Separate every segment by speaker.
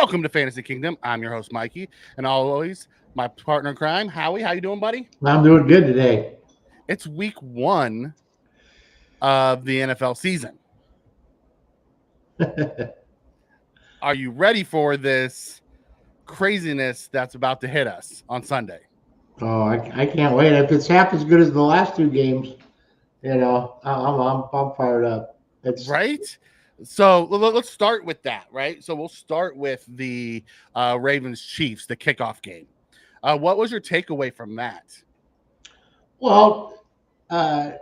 Speaker 1: Welcome to Fantasy Kingdom. I'm your host, Mikey, and always my partner in crime, Howie. How you doing, buddy?
Speaker 2: I'm doing good today.
Speaker 1: It's week 1 of the NFL season. Are you ready for this craziness that's about to hit us on Sunday?
Speaker 2: Oh, I can't wait. If it's half as good as the last two games, I'm fired up. It's
Speaker 1: Right? So let's start with that, right? So we'll start with the Ravens Chiefs, the kickoff game. What was your takeaway from that?
Speaker 2: well, uh,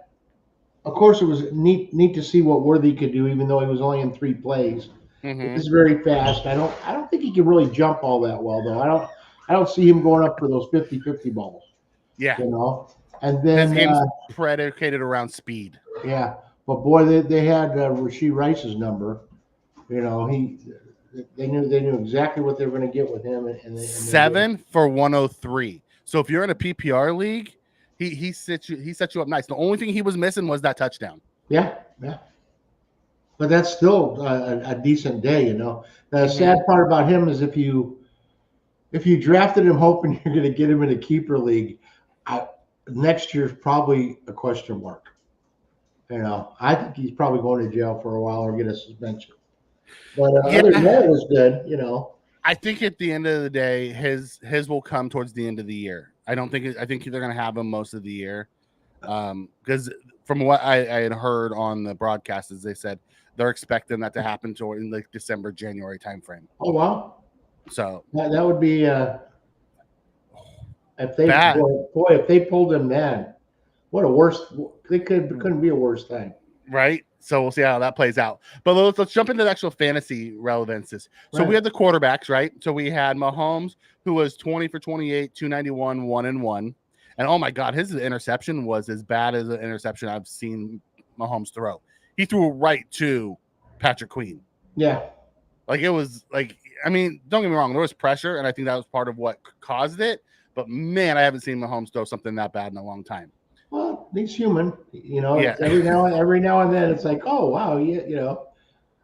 Speaker 2: of course, it was neat to see what Worthy could do, even though he was only in 3 plays. He
Speaker 1: Mm-hmm.
Speaker 2: was very fast. I don't think he can really jump all that well, though. I don't see him going up for those 50-50 balls.
Speaker 1: Yeah,
Speaker 2: You know, and
Speaker 1: his
Speaker 2: then
Speaker 1: game's predicated around speed.
Speaker 2: yeah, but boy, they had Rasheed Rice's number. You know, they knew exactly what they were going to get with him, and they
Speaker 1: 7 for 103. So if you're in a PPR league, he set you up nice. The only thing he was missing was that touchdown.
Speaker 2: yeah. But that's still a decent day, you know. The
Speaker 1: Mhm.
Speaker 2: sad part about him is if you drafted him hoping you're going to get him in a keeper league, I, next year's probably a question mark. You know, I think he's probably going to jail for a while or get a suspension. But other than that, it was good, you know.
Speaker 1: I think at the end of the day, his will come towards the end of the year. I think they're going to have him most of the year, because from what I had heard on the broadcast, is they said they're expecting that to happen in like December, January timeframe.
Speaker 2: Oh wow,
Speaker 1: So
Speaker 2: that would be if they
Speaker 1: Bad.
Speaker 2: boy if they pulled him then, what a worst. They couldn't be a worse thing.
Speaker 1: right? So we'll see how that plays out. But let's jump into the actual fantasy relevances. So
Speaker 2: Right.
Speaker 1: we had the quarterbacks, right? So we had Mahomes, who was 20 for 28, 291, 1-1. And oh my God, his interception was as bad as an interception I've seen Mahomes throw. He threw right to Patrick Queen.
Speaker 2: Yeah.
Speaker 1: Like it was like, I mean, don't get me wrong, there was pressure, and I think that was part of what caused it. But man, I haven't seen Mahomes throw something that bad in a long time.
Speaker 2: Well, he's human, you know.
Speaker 1: Yeah.
Speaker 2: Every now and then, it's like, oh wow, you know. I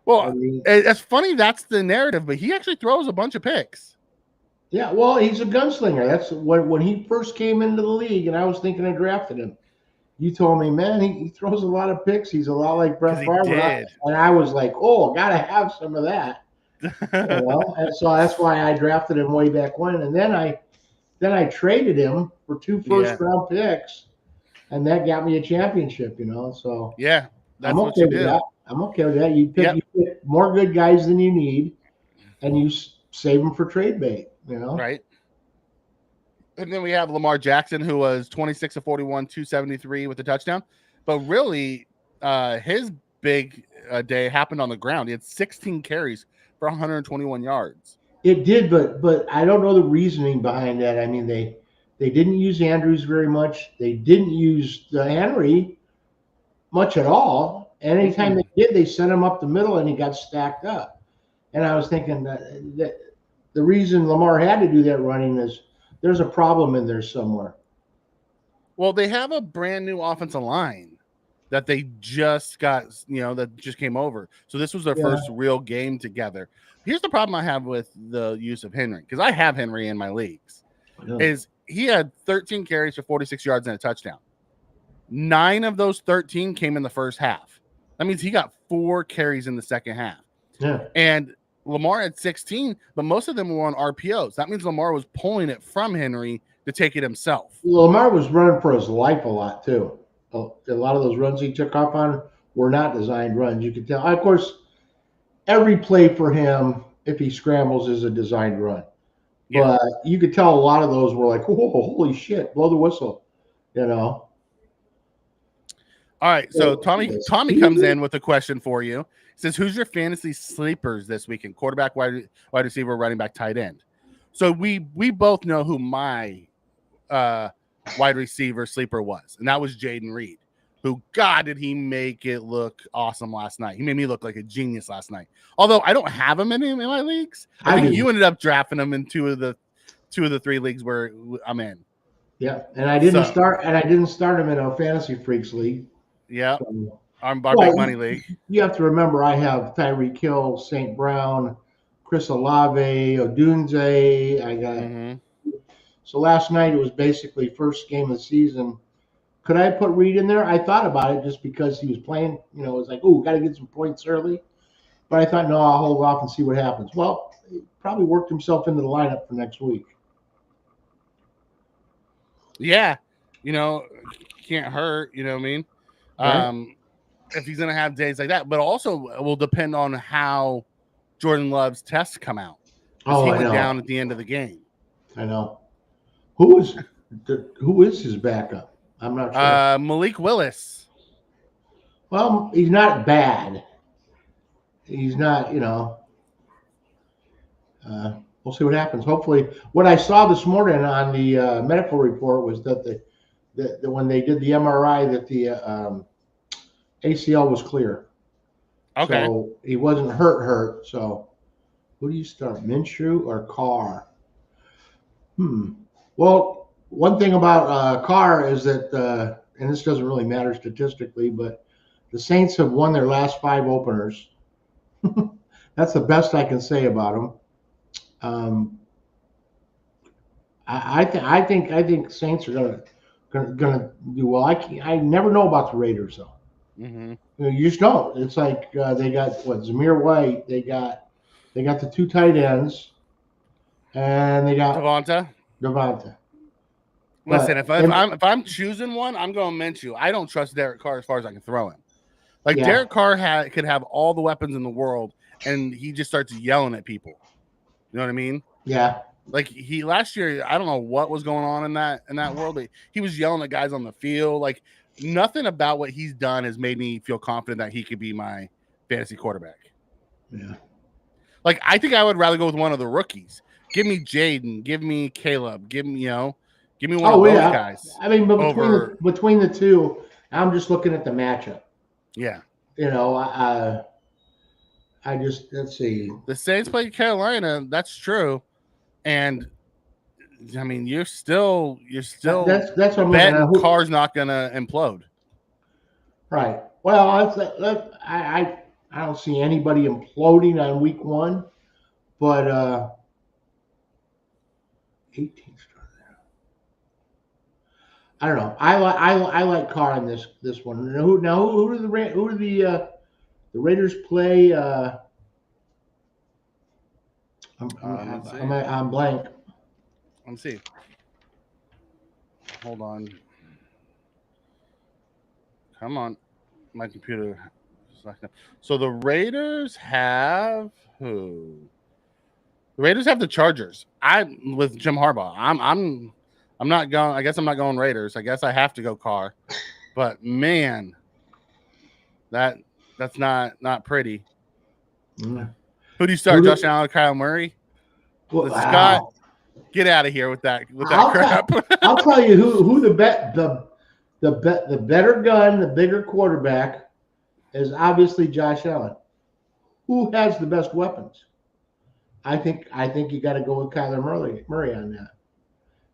Speaker 1: Well,
Speaker 2: mean,
Speaker 1: it's funny that's the narrative, but he actually throws a bunch of picks.
Speaker 2: yeah. Well, he's a gunslinger. That's when he first came into the league, and I was thinking of drafting him. You told me, man, he throws a lot of picks. He's a lot like Brett
Speaker 1: Because he
Speaker 2: Favre,
Speaker 1: did.
Speaker 2: and I was like, oh, gotta have some of that, you know. And so that's why I drafted him way back when, and then I traded him for 2
Speaker 1: Yeah.
Speaker 2: first-round picks, and that got me a championship, you know. So
Speaker 1: Yeah, that's
Speaker 2: I'm
Speaker 1: what
Speaker 2: okay
Speaker 1: you
Speaker 2: with
Speaker 1: do.
Speaker 2: that. I'm okay with that. You pick,
Speaker 1: Yep.
Speaker 2: you pick more good guys than you need, and you save them for trade bait. You know,
Speaker 1: Right. And then we have Lamar Jackson, who was 26 of 41, 273 with a touchdown. But really, his big day happened on the ground. He had 16 carries for 121 yards.
Speaker 2: it did, but I don't know the reasoning behind that. I mean, they didn't use Andrews very much. They didn't use Henry much at all. And anytime they did, they sent him up the middle, and he got stacked up. And I was thinking that the reason Lamar had to do that running is there's a problem in there somewhere.
Speaker 1: Well, they have a brand new offensive line that they just got, that just came over. So this was their first real game together. Here's the problem I have with the use of Henry, because I have Henry in my leagues, is he had 13 carries for 46 yards and a touchdown. 9 of those 13 came in the first half. That means he got 4 carries in the second half.
Speaker 2: Yeah.
Speaker 1: And Lamar had 16, but most of them were on RPOs. That means Lamar was pulling it from Henry to take it himself.
Speaker 2: Lamar was running for his life a lot, too. A lot of those runs he took off on were not designed runs. You could tell. Of course, every play for him, if he scrambles, is a designed run.
Speaker 1: Yeah.
Speaker 2: But you could tell a lot of those were like, oh, holy shit, blow the whistle, you know.
Speaker 1: All right, so Tommy comes in with a question for you. He says, who's your fantasy sleepers this weekend? Quarterback, wide receiver, running back, tight end. So we both know who my wide receiver sleeper was, and that was Jaden Reed, who, God, did he make it look awesome last night. He made me look like a genius last night. Although I don't have him in my leagues. I think you ended up drafting him in two of the 3 leagues where I'm in.
Speaker 2: Yeah, and I didn't start him in a Fantasy Freaks league.
Speaker 1: Yeah, our Big Money League.
Speaker 2: You have to remember, I have Tyreek Hill, St. Brown, Chris Olave, Odunze. I got So last night it was basically first game of the season. Could I put Reed in there? I thought about it just because he was playing. It was like, oh, got to get some points early. But I thought, no, I'll hold off and see what happens. Well, he probably worked himself into the lineup for next week.
Speaker 1: Yeah, can't hurt. You know what I mean?
Speaker 2: Right.
Speaker 1: If he's gonna have days like that, but also it will depend on how Jordan Love's tests come out.
Speaker 2: Oh,
Speaker 1: he
Speaker 2: I
Speaker 1: went
Speaker 2: know.
Speaker 1: down at the end of the game.
Speaker 2: I know. Who is his backup? I'm not sure.
Speaker 1: Malik Willis.
Speaker 2: Well, he's not bad. He's not, we'll see what happens. Hopefully, what I saw this morning on the medical report was that the when they did the MRI, that the ACL was clear.
Speaker 1: Okay.
Speaker 2: So he wasn't hurt. So who do you start, Minshew or Carr? Well, one thing about Carr is that, and this doesn't really matter statistically, but the Saints have won their last 5 openers. That's the best I can say about them. I think Saints are gonna do well. I never know about the Raiders though.
Speaker 1: Mm-hmm.
Speaker 2: You just don't. It's like they got Zamir White. They got the 2 tight ends, and they got Devonta.
Speaker 1: Listen, if I'm choosing one, I'm going Minshew. I don't trust Derek Carr as far as I can throw him. Like Derek Carr could have all the weapons in the world, and he just starts yelling at people. You know what I mean?
Speaker 2: Yeah.
Speaker 1: Like he last year, I don't know what was going on in that world, but he was yelling at guys on the field. Like nothing about what he's done has made me feel confident that he could be my fantasy quarterback.
Speaker 2: Yeah.
Speaker 1: Like I think I would rather go with one of the rookies. Give me Jaden. Give me Caleb. Give me one of those guys.
Speaker 2: I mean, but between the two, I'm just looking at the matchup.
Speaker 1: Yeah.
Speaker 2: I just, let's see.
Speaker 1: The Saints played Carolina. That's true. And I mean, you're still
Speaker 2: that's what I'm
Speaker 1: betting Carr's not gonna implode.
Speaker 2: Right. Well, I don't see anybody imploding on week 1, but 18 stars. I don't know. I like Carr in this one. Who do the Raiders play? I'm blank.
Speaker 1: Let's see. Hold on. Come on, my computer. So the Raiders have who? The Raiders have the Chargers. With Jim Harbaugh. I'm not going. I guess I'm not going Raiders. I guess I have to go Carr. But man, that's not pretty.
Speaker 2: Mm.
Speaker 1: Who do you start? Josh Allen, Kyle Murray?
Speaker 2: Well,
Speaker 1: Scott, get out of here with that crap.
Speaker 2: I'll tell you who the better gun, the bigger quarterback is obviously Josh Allen. Who has the best weapons? I think you got to go with Kyler Murray on that.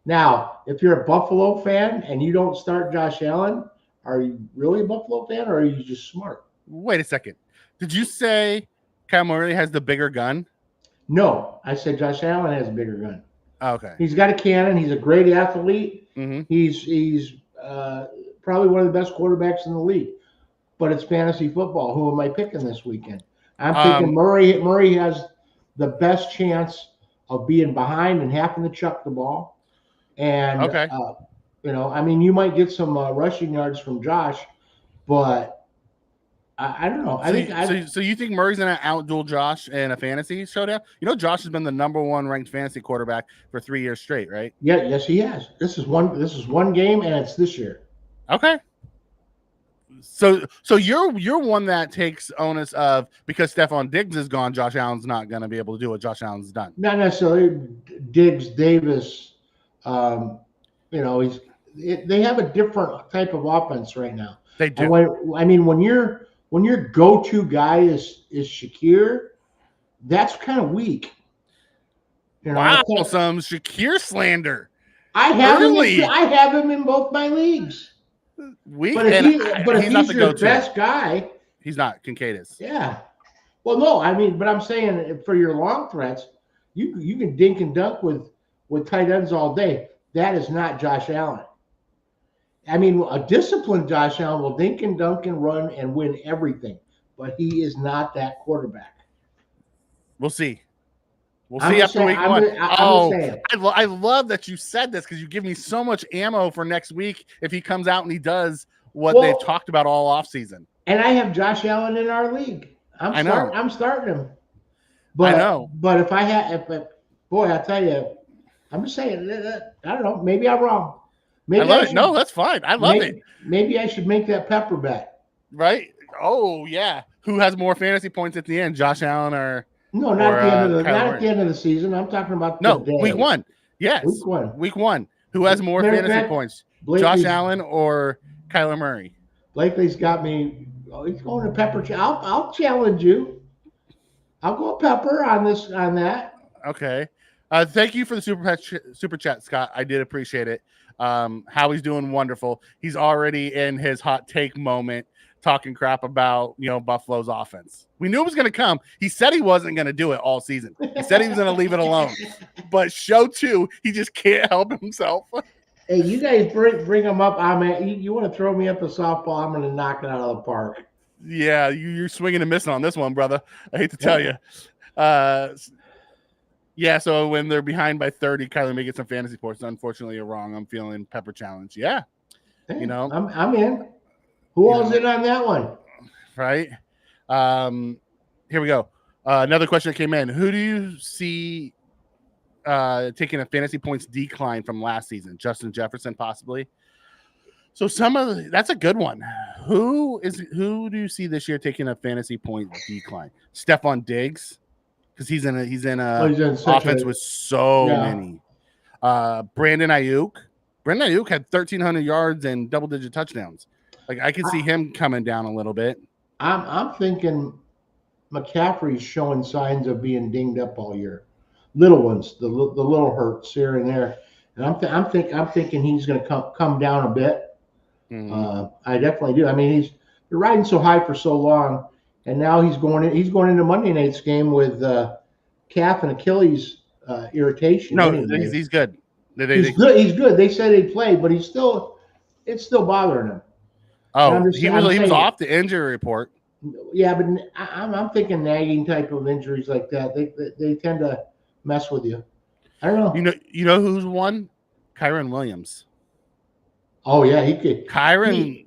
Speaker 2: Now, if you're a Buffalo fan and you don't start Josh Allen, are you really a Buffalo fan or are you just smart?
Speaker 1: Wait a second. Did you say Kyle Murray has the bigger gun?
Speaker 2: No, I said Josh Allen has a bigger gun.
Speaker 1: Okay.
Speaker 2: He's got a cannon. He's a great athlete.
Speaker 1: Mm-hmm.
Speaker 2: He's probably one of the best quarterbacks in the league. But it's fantasy football. Who am I picking this weekend? I'm picking Murray. Murray has the best chance of being behind and having to chuck the ball. And, I mean, you might get some rushing yards from Josh, but I don't know.
Speaker 1: So you think Murray's going to outduel Josh in a fantasy showdown? You know, Josh has been the number 1 ranked fantasy quarterback for 3 years straight, right?
Speaker 2: Yeah, yes, he has. This is one game, and it's this year.
Speaker 1: Okay. So you're one that takes onus of, because Stephon Diggs is gone, Josh Allen's not going to be able to do what Josh Allen's done.
Speaker 2: Not necessarily Diggs, Davis. They have a different type of offense right now.
Speaker 1: They do.
Speaker 2: When your go-to guy is Shakir, that's kind of weak.
Speaker 1: Wow, some Shakir slander.
Speaker 2: I have him in both my leagues. But if he's your best guy,
Speaker 1: he's not. Kincaid is.
Speaker 2: Yeah. Well, no, I mean, but I'm saying for your long threats, you can dink and dunk with tight ends all day. That is not Josh Allen. I mean, a disciplined Josh Allen will dink and dunk and run and win everything, but he is not that quarterback.
Speaker 1: We'll see. We'll
Speaker 2: I'm
Speaker 1: see
Speaker 2: just
Speaker 1: after
Speaker 2: saying.
Speaker 1: week
Speaker 2: I'm
Speaker 1: one.
Speaker 2: just, I'm just
Speaker 1: Oh,
Speaker 2: saying.
Speaker 1: I love that you said this because you give me so much ammo for next week if he comes out and he does what they've
Speaker 2: Well,
Speaker 1: talked about all offseason.
Speaker 2: and I have Josh Allen in our league.
Speaker 1: I know.
Speaker 2: I'm starting him.
Speaker 1: I
Speaker 2: But
Speaker 1: know.
Speaker 2: if I had, boy, I tell you, I'm just saying. I don't know. Maybe I'm wrong.
Speaker 1: I
Speaker 2: Maybe
Speaker 1: love it.
Speaker 2: should.
Speaker 1: No, that's fine. I love it.
Speaker 2: Maybe I should make that Pepper bet.
Speaker 1: Right? Oh, yeah. Who has more fantasy points at the end, Josh Allen or
Speaker 2: No, not at the end of the
Speaker 1: Kyler Murray?
Speaker 2: end of the season. I'm talking about
Speaker 1: No,
Speaker 2: today.
Speaker 1: week one. Yes.
Speaker 2: Week one.
Speaker 1: Who has more
Speaker 2: Matter of
Speaker 1: fantasy
Speaker 2: fact,
Speaker 1: points?
Speaker 2: Blakely's-
Speaker 1: Josh Allen or Kyler Murray?
Speaker 2: Blakely's got me. Oh, he's going to Pepper. I'll challenge you. I'll go Pepper on that.
Speaker 1: Okay. Thank you for the super chat, Scott. I did appreciate it. Howie's doing wonderful. He's already in his hot take moment, talking crap about Buffalo's offense. We knew it was going to come. He said he wasn't going to do it all season. He said he was going to leave it alone. But show 2, he just can't help himself.
Speaker 2: Hey, you guys bring them up. You want to throw me up a softball? I'm going to knock it out of the park.
Speaker 1: Yeah, you're swinging and missing on this one, brother. I hate to tell you. Yeah, so when they're behind by 30, Kyler may get some fantasy points. Unfortunately, you're wrong. I'm feeling Pepper challenge. Yeah,
Speaker 2: hey, I'm in. Who else in on that one?
Speaker 1: Right. Here we go. Another question that came in. Who do you see taking a fantasy points decline from last season? Justin Jefferson, possibly. So that's a good one. Who do you see this year taking a fantasy point decline? Stephon Diggs, because he's in a offense with so many. Brandon Ayuk. Brandon Ayuk had 1,300 yards and double-digit touchdowns. Like I could see him coming down a little bit.
Speaker 2: I'm thinking McCaffrey's showing signs of being dinged up all year. Little ones, the little hurts here and there, and I'm thinking he's going to come down a bit. Mm-hmm. I definitely do. I mean, you're riding so high for so long, and now he's going into Monday night's game with calf and Achilles irritation.
Speaker 1: No,
Speaker 2: anyway.
Speaker 1: he's good.
Speaker 2: He's good. They said he'd play, but it's still bothering him.
Speaker 1: Oh, he was off the injury report.
Speaker 2: Yeah, but I'm thinking nagging type of injuries like that. They tend to mess with you. I don't know.
Speaker 1: You know who's won? Kyren Williams.
Speaker 2: Oh yeah, he could.
Speaker 1: Kyren.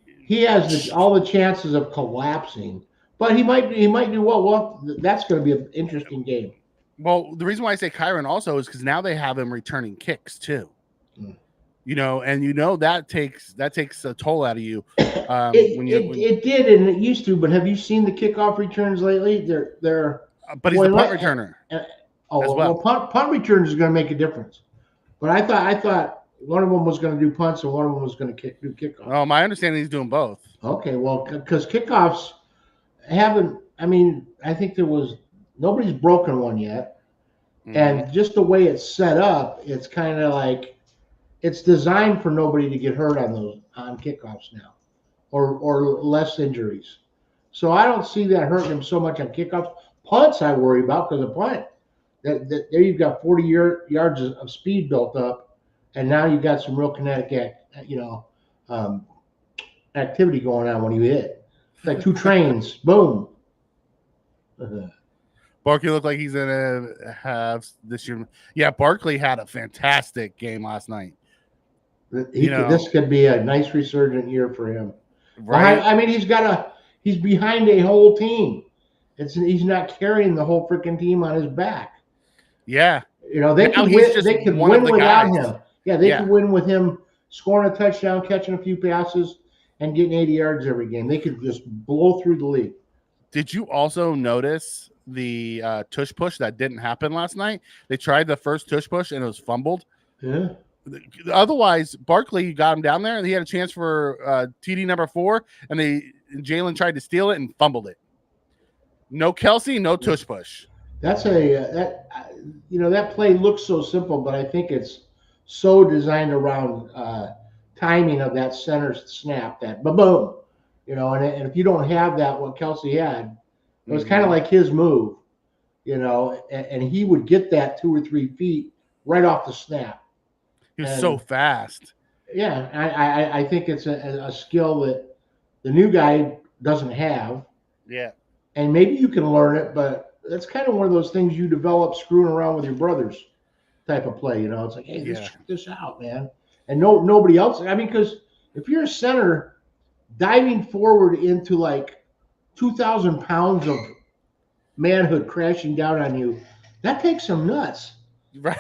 Speaker 2: He has all the chances of collapsing, but he might do well. Well, that's going to be an interesting game.
Speaker 1: Well, the reason why I say Kyren also is because now they have him returning kicks too. Mm. That takes a toll out of you.
Speaker 2: It did, and it used to. But have you seen the kickoff returns lately? They're.
Speaker 1: But he's a punt returner.
Speaker 2: Punt returns is going to make a difference. But I thought one of them was going to do punts and one of them was going to do kickoffs.
Speaker 1: Oh, my understanding he's doing both.
Speaker 2: Okay, well, because kickoffs haven't. I mean, I think nobody's broken one yet, and just the way it's set up, it's kind of like. It's designed for nobody to get hurt on kickoffs now, or less injuries. So I don't see that hurting him so much on kickoffs. Punts I worry about because of punt. There you've got 40 yards of speed built up, and now you've got some real kinetic, activity going on when you hit. It's like two trains. Boom.
Speaker 1: Barkley looked like he's gonna have this year. Yeah, Barkley had a fantastic game last night.
Speaker 2: This could be a nice resurgent year for him.
Speaker 1: Right.
Speaker 2: I mean, he's behind a whole team. He's not carrying the whole freaking team on his back.
Speaker 1: Yeah.
Speaker 2: They could win without him. Yeah, they could win with him scoring a touchdown, catching a few passes, and getting 80 yards every game. They could just blow through the league.
Speaker 1: Did you also notice the tush push that didn't happen last night? They tried the first tush push and it was fumbled.
Speaker 2: Yeah.
Speaker 1: Otherwise, Barkley got him down there. He had a chance for TD number 4, and Jalen tried to steal it and fumbled it. No Kelsey, no tush push.
Speaker 2: That's that play looks so simple, but I think it's so designed around timing of that center snap, that boom, and if you don't have that, what Kelsey had, It was kind of like his move, and he would get that 2 or 3 feet right off the snap.
Speaker 1: He was so fast.
Speaker 2: Yeah, I think it's a skill that the new guy doesn't have.
Speaker 1: Yeah.
Speaker 2: And maybe you can learn it, but that's kind of one of those things you develop screwing around with your brothers type of play. It's like, hey, let's check this out, man. And nobody else. I mean, because if you're a center diving forward into like 2,000 pounds of manhood crashing down on you, that takes some nuts.
Speaker 1: Right.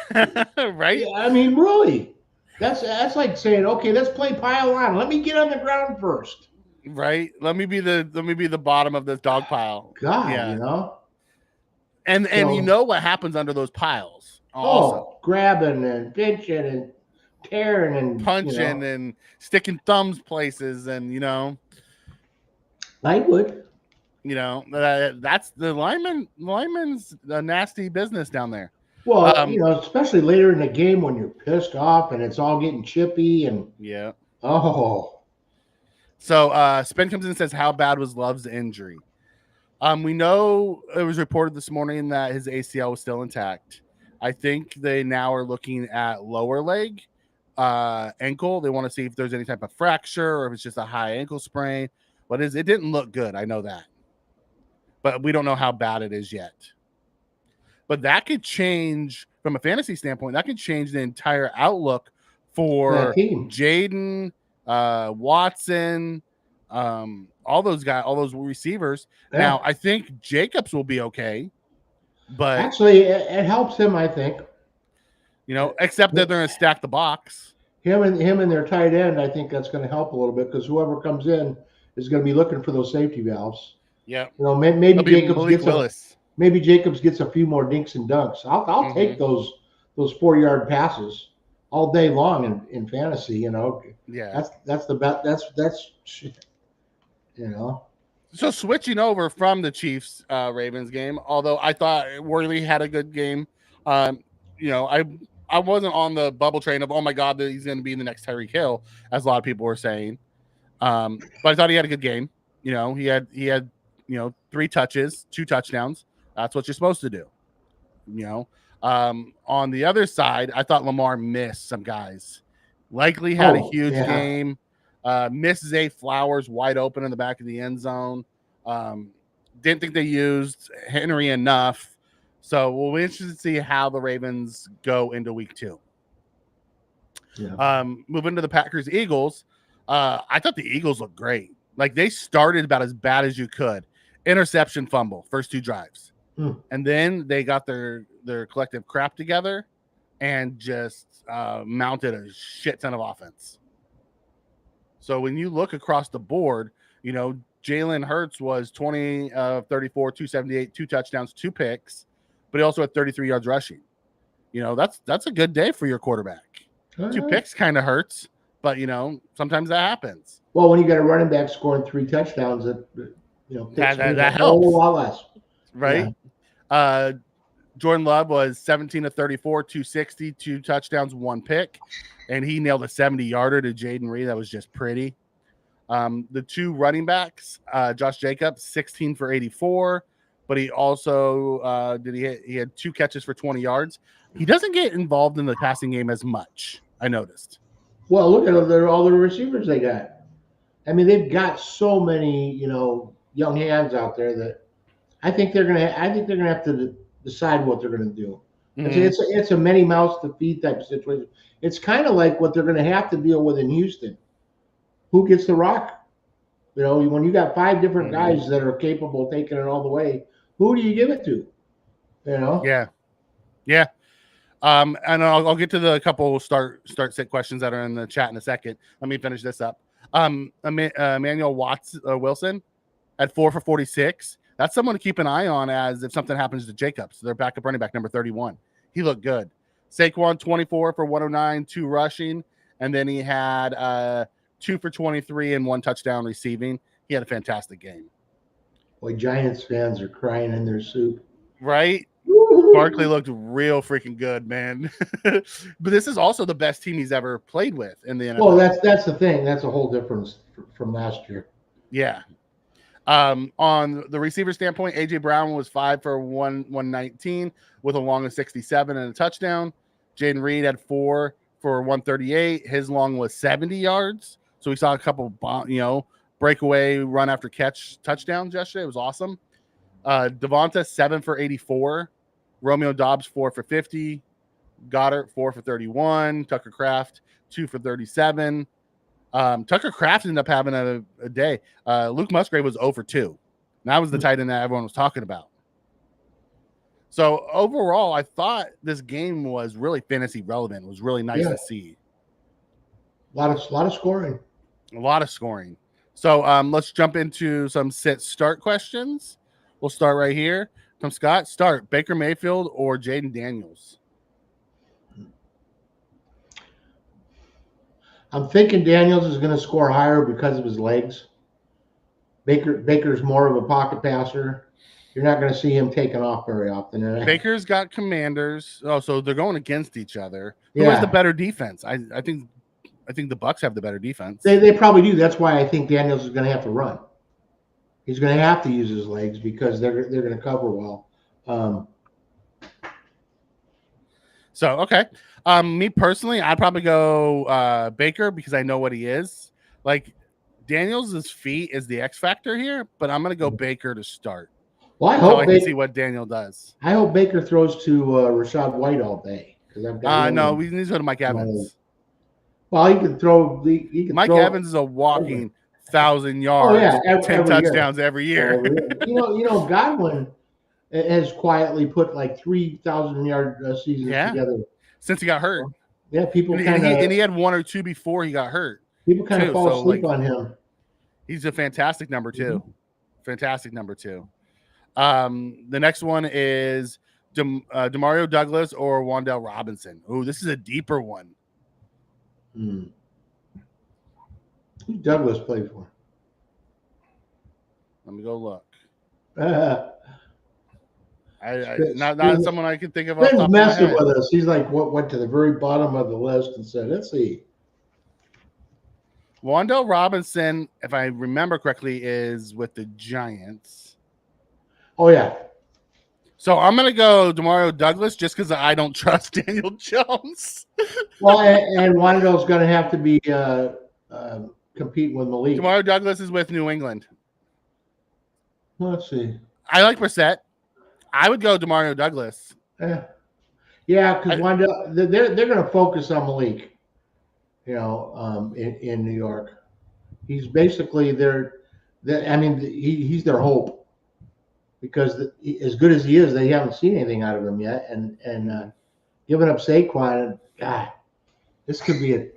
Speaker 1: Right.
Speaker 2: Yeah, I mean, really. That's like saying, okay, let's play pile on. Let me get on the ground first.
Speaker 1: Right. Let me be the bottom of this dog pile.
Speaker 2: God,
Speaker 1: yeah. And you know what happens under those piles?
Speaker 2: Also, grabbing and pinching and tearing and
Speaker 1: punching and sticking thumbs places, and
Speaker 2: I would.
Speaker 1: That's the lineman's a nasty business down there.
Speaker 2: Well, especially later in the game when you're pissed off and it's all getting chippy and
Speaker 1: yeah.
Speaker 2: Oh.
Speaker 1: So Spen comes in and says, how bad was Love's injury? We know it was reported this morning that his ACL was still intact. I think they now are looking at lower leg, ankle. They want to see if there's any type of fracture or if it's just a high ankle sprain. But it didn't look good. I know that. But we don't know how bad it is yet. But that could change from a fantasy standpoint. That could change the entire outlook for Jaden, Watson, all those guys, all those receivers. Yeah. Now, I think Jacobs will be okay. But
Speaker 2: actually, it helps him, I think.
Speaker 1: Except that they're going to stack the box.
Speaker 2: Him and their tight end, I think that's going to help a little bit because whoever comes in is going to be looking for those safety valves.
Speaker 1: Yeah.
Speaker 2: Maybe Jacobs gets a few more dinks and dunks. I'll take those 4-yard passes all day long in fantasy.
Speaker 1: Yeah.
Speaker 2: That's the best. That's.
Speaker 1: So switching over from the Chiefs Ravens game, although I thought Worley had a good game, I wasn't on the bubble train of, oh my God, that he's going to be the next Tyreek Hill, as a lot of people were saying. But I thought he had a good game. He had 3 touches, 2 touchdowns. That's what you're supposed to do. On the other side, I thought Lamar missed some guys. Likely had a huge game. Missed Zay Flowers wide open in the back of the end zone. Didn't think they used Henry enough. So we'll be interested to see how the Ravens go into week 2.
Speaker 2: Yeah.
Speaker 1: Moving to the Packers-Eagles, I thought the Eagles looked great. Like, they started about as bad as you could. Interception, fumble, first 2 drives. And then they got their collective crap together and just mounted a shit ton of offense. So when you look across the board, Jalen Hurts was 20 of 34, 278, 2 touchdowns, 2 picks, but he also had 33 yards rushing. That's a good day for your quarterback. 2 picks kind of hurts, but sometimes that happens.
Speaker 2: Well, when you got a running back scoring 3 touchdowns, that
Speaker 1: helps
Speaker 2: a whole lot less,
Speaker 1: right? Yeah. Jordan Love was 17 of 34, 260, 2 touchdowns, 1 pick, and he nailed a 70-yarder to Jaden Reed. That was just pretty. The 2 running backs, Josh Jacobs, 16 for 84, but he also he had 2 catches for 20 yards. He doesn't get involved in the passing game as much, I noticed.
Speaker 2: Well, look at all the receivers they got. I mean, they've got so many, young hands out there that I think they're gonna have to decide what they're gonna do. Mm-hmm. It's a many mouths to feed type of situation. It's kind of like what they're gonna have to deal with in Houston. Who gets the rock? When you got 5 different guys that are capable of taking it all the way, who do you give it to?
Speaker 1: Yeah. And I'll get to the couple start sit questions that are in the chat in a second. Let me finish this up. Emmanuel Wilson at 4 for 46. That's someone to keep an eye on as if something happens to Jacobs. Their backup running back, number 31. He looked good. Saquon, 24 for 109, 2 rushing. And then he had 2 for 23 and 1 touchdown receiving. He had a fantastic game.
Speaker 2: Boy, Giants fans are crying in their soup.
Speaker 1: Right? Barkley looked real freaking good, man. But this is also the best team he's ever played with in the NFL.
Speaker 2: Well, that's the thing. That's a whole difference from last year.
Speaker 1: Yeah. On the receiver standpoint, AJ Brown was 5 for 119 with a long of 67 and a touchdown. Jaden Reed had 4 for 138. His long was 70 yards. So we saw a couple, breakaway run after catch touchdowns yesterday. It was awesome. Devonta 7 for 84. Romeo Dobbs 4 for 50. Goddard 4 for 31. Tucker Kraft 2 for 37. Tucker Kraft ended up having a day. Luke Musgrave was 0 for 2. And that was the tight end that everyone was talking about. So overall, I thought this game was really fantasy relevant. It was really nice to see.
Speaker 2: A lot of scoring.
Speaker 1: A lot of scoring. So let's jump into some sit-start questions. We'll start right here from Scott. Start Baker Mayfield or Jaden Daniels?
Speaker 2: I'm thinking Daniels is going to score higher because of his legs. Baker's more of a pocket passer. You're not going to see him taking off very often.
Speaker 1: Baker's got Commanders. Oh, so they're going against each other. Who has the better defense? I think the Bucs have the better defense.
Speaker 2: They probably do. That's why I think Daniels is going to have to run. He's going to have to use his legs because they're going to cover well.
Speaker 1: So, okay. Me personally, I'd probably go Baker because I know what he is. Like, Daniels' feet is the X factor here, but I'm going to go Baker to start.
Speaker 2: Well, I hope
Speaker 1: I can see what Daniel does.
Speaker 2: I hope Baker throws to Rachaad White all day.
Speaker 1: No, we need to go to Mike Evans.
Speaker 2: Well, he can throw.
Speaker 1: Mike Evans is a walking 1,000 yards, 10 touchdowns every year.
Speaker 2: Godwin has quietly put like 3,000-yard seasons together
Speaker 1: since he got hurt.
Speaker 2: Yeah, people
Speaker 1: and he had 1 or 2 before he got hurt.
Speaker 2: People kind of fall asleep on him.
Speaker 1: He's a fantastic number 2. Mm-hmm. Fantastic number 2. The next one is Demario Douglas or Wan'Dale Robinson. Oh, this is a deeper one.
Speaker 2: Who Douglas play for?
Speaker 1: Let me go look. Not someone I can think of.
Speaker 2: Ben's messing with us. He's like went to the very bottom of the list and said, "Let's see."
Speaker 1: Wan'Dale Robinson, if I remember correctly, is with the Giants.
Speaker 2: Oh yeah.
Speaker 1: So I'm gonna go Demario Douglas just because I don't trust Daniel Jones.
Speaker 2: Well, and Wan'Dale's going to have to be competing with Malik.
Speaker 1: Demario Douglas is with New England.
Speaker 2: Let's see.
Speaker 1: I like Brissett. I would go Demario Douglas.
Speaker 2: Yeah, because Wan'Dale, they're going to focus on Malik. In New York, he's basically he's their hope. Because as good as he is, they haven't seen anything out of him yet. And giving up Saquon, God, this could be a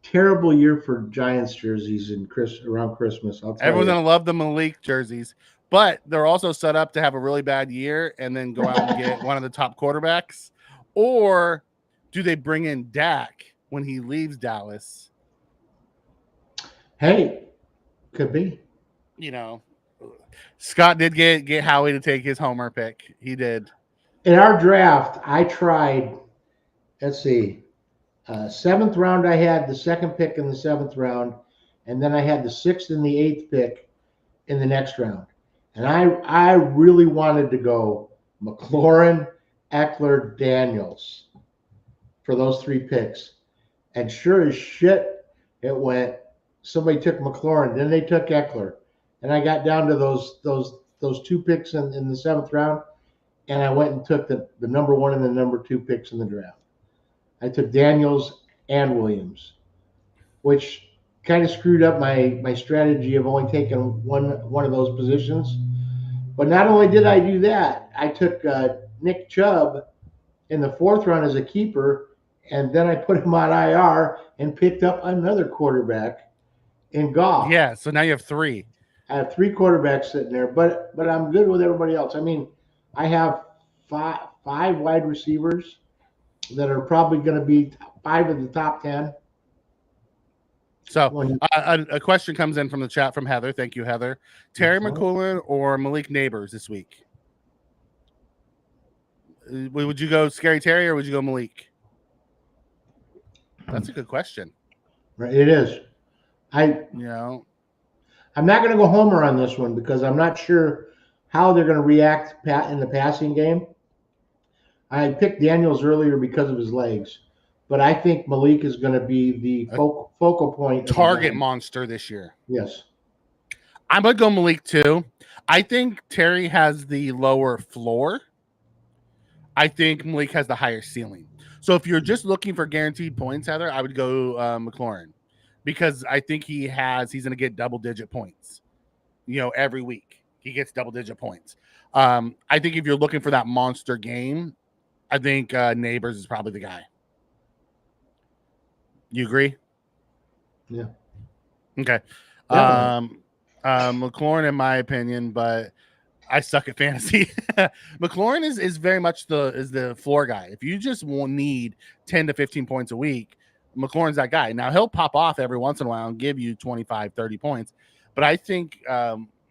Speaker 2: terrible year for Giants jerseys around Christmas.
Speaker 1: Everyone's going to love the Malik jerseys. But they're also set up to have a really bad year and then go out and get one of the top quarterbacks. Or do they bring in Dak when he leaves Dallas?
Speaker 2: Hey, could be.
Speaker 1: Scott did get Howie to take his homer pick. He did.
Speaker 2: In our draft, I tried, let's see, 7th round, I had the 2nd pick in the 7th round, and then I had the 6th and the 8th pick in the next round. And I really wanted to go McLaurin, Eckler, Daniels for those 3 picks. And sure as shit, it went, somebody took McLaurin, then they took Eckler. And I got down to those 2 picks in the 7th round, and I went and took the number 1 and the number 2 picks in the draft. I took Daniels and Williams, which kind of screwed up my strategy of only taking one of those positions. But not only did I do that, I took Nick Chubb in the 4th round as a keeper, and then I put him on IR and picked up another quarterback in Goff.
Speaker 1: Yeah, so now you have 3.
Speaker 2: I have 3 quarterbacks sitting there, but I'm good with everybody else. I mean, I have five wide receivers that are probably going to be 5 of the top 10.
Speaker 1: So a question comes in from the chat from Heather. Thank you, Heather. Terry McLaurin or Malik Neighbors this week? Would you go Scary Terry or would you go Malik? That's a good question.
Speaker 2: Right, it is. I'm not going to go homer on this one because I'm not sure how they're going to react in the passing game. I picked Daniels earlier because of his legs, but I think Malik is going to be the focal point.
Speaker 1: Target monster this year.
Speaker 2: Yes.
Speaker 1: I'm going to go Malik too. I think Terry has the lower floor. I think Malik has the higher ceiling. So if you're just looking for guaranteed points, Heather, I would go McLaurin because I think he's going to get double-digit points. Every week he gets double-digit points. I think if you're looking for that monster game, I think Neighbors is probably the guy. You agree?
Speaker 2: Yeah.
Speaker 1: Okay. McLaurin, in my opinion, but I suck at fantasy. McLaurin is very much the floor guy. If you just need 10 to 15 points a week, McLaurin's that guy. Now, he'll pop off every once in a while and give you 25, 30 points. But I think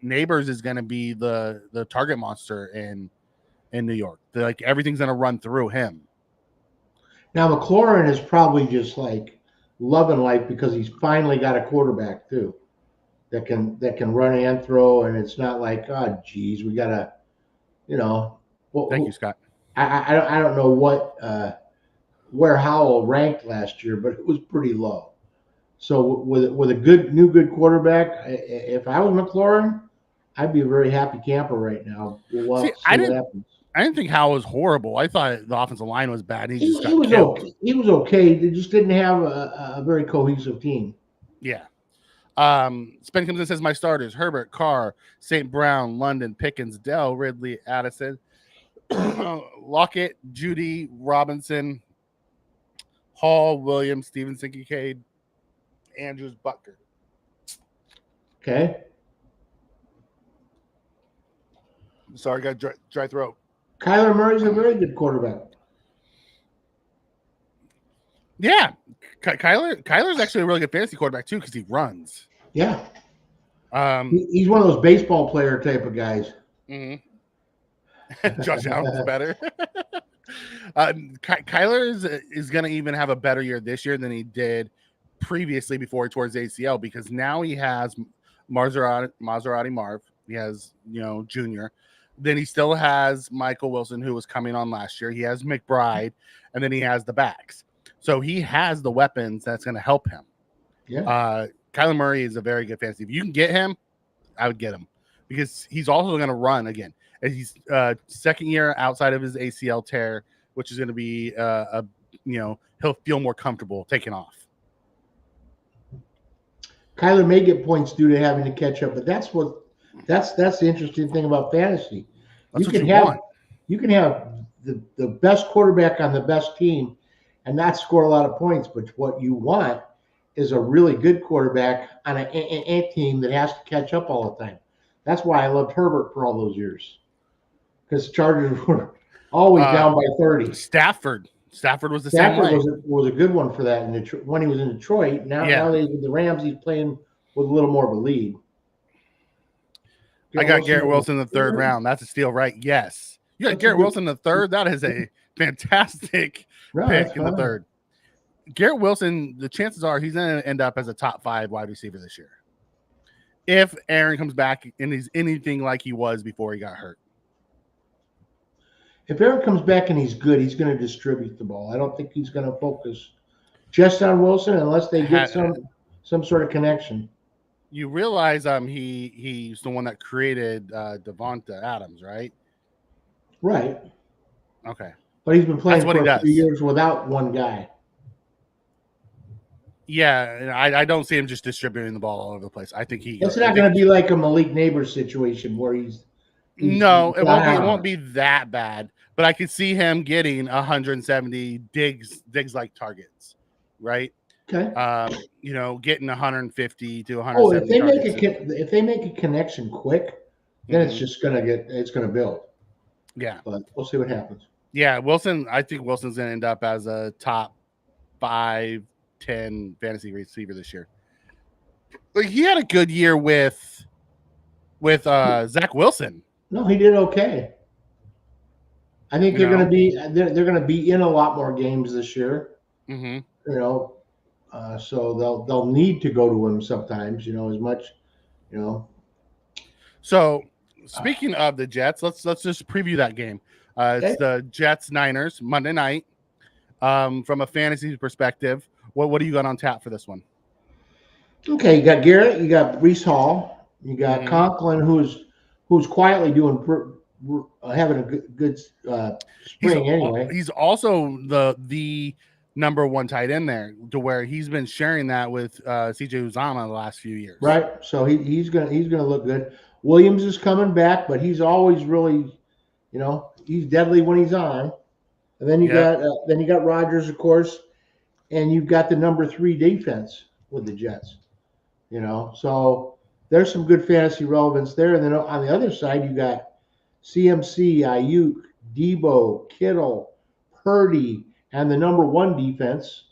Speaker 1: Neighbors is going to be the target monster in New York. Everything's going to run through him.
Speaker 2: Now, McLaurin is probably just loving life because he's finally got a quarterback too that can run and throw, and it's not like, oh geez, we gotta,
Speaker 1: Thank you, Scott.
Speaker 2: I don't know what where Howell ranked last year, but it was pretty low. So with a good quarterback, if I was McLaurin, I'd be a very happy camper right now. We'll see what happens.
Speaker 1: I didn't think Howell was horrible. I thought the offensive line was bad. He was
Speaker 2: killed. He was okay. They just didn't have a very cohesive team.
Speaker 1: Yeah. Spen comes in and says, my starters, Herbert, Carr, St. Brown, London, Pickens, Dell, Ridley, Addison, Lockett, Judy, Robinson, Hall, Williams, Stevenson, Kincaid, Andrews, Butker.
Speaker 2: Okay.
Speaker 1: Sorry, got dry throat.
Speaker 2: Kyler Murray's a very good quarterback.
Speaker 1: Yeah. Kyler's actually a really good fantasy quarterback too because he runs.
Speaker 2: Yeah. He's one of those baseball player type of guys.
Speaker 1: Mm-hmm. Josh Allen's better. Kyler is going to even have a better year this year than he did previously before he tore his ACL because now he has Maserati Marv. He has, Junior. Then he still has Michael Wilson, who was coming on last year. He has McBride, and then he has the backs. So he has the weapons that's going to help him.
Speaker 2: Yeah.
Speaker 1: Kyler Murray is a very good fantasy. If you can get him, I would get him because he's also going to run again. And he's second year outside of his ACL tear, which is going to be he'll feel more comfortable taking off.
Speaker 2: Kyler may get points due to having to catch up, but that's the interesting thing about fantasy.
Speaker 1: That's what you want.
Speaker 2: You can have the best quarterback on the best team and not score a lot of points, but what you want is a really good quarterback on a team that has to catch up all the time. That's why I loved Herbert for all those years. Because Chargers were always down by 30.
Speaker 1: Stafford was the same way.
Speaker 2: Stafford was a good one for that when he was in Detroit. Now with the Rams, he's playing with a little more of a lead.
Speaker 1: I got Garrett Wilson in the third round. That's a steal, right? Yes. You got Garrett Wilson in the third. That is a fantastic pick in the third. Garrett Wilson, the chances are he's going to end up as a top 5 wide receiver this year. If Aaron comes back and he's anything like he was before he got hurt.
Speaker 2: If Aaron comes back and he's good, he's going to distribute the ball. I don't think he's going to focus just on Wilson unless they get some sort of connection.
Speaker 1: You realize he's the one that created Devonta Adams, right?
Speaker 2: Right.
Speaker 1: Okay.
Speaker 2: But he's been playing for a few years without one guy.
Speaker 1: Yeah, I don't see him just distributing the ball all over the place. I think
Speaker 2: it's not going to be like a Malik Neighbors situation where he's
Speaker 1: no, it won't be that bad. But I could see him getting 170 digs like targets, right?
Speaker 2: Okay.
Speaker 1: Getting 150 to 170.
Speaker 2: If they make a connection quick, then it's just gonna build.
Speaker 1: Yeah.
Speaker 2: But we'll see what happens.
Speaker 1: Yeah, I think Wilson's gonna end up as a top 5-10 fantasy receiver this year. Like he had a good year with Zach Wilson.
Speaker 2: No, he did okay. I think they're gonna be in a lot more games this year.
Speaker 1: Mm-hmm.
Speaker 2: So they'll need to go to him sometimes. As much You know.
Speaker 1: So speaking of the Jets, let's just preview that game. It's the Jets Niners Monday night. From a fantasy perspective, what do you got on tap for this one?
Speaker 2: Okay, you got Garrett, you got Brees Hall, you got Conklin, who's quietly doing having a good spring anyway.
Speaker 1: He's also the number one tight end there, to where he's been sharing that with CJ Uzomah the last few years.
Speaker 2: Right. So he's gonna look good. Williams is coming back, but he's always really, he's deadly when he's on. And then you got Rodgers, of course, and you've got the number 3 defense with the Jets. So there's some good fantasy relevance there. And then on the other side, you got CMC, Ayuk, Debo, Kittle, Purdy, and the number 1 defense,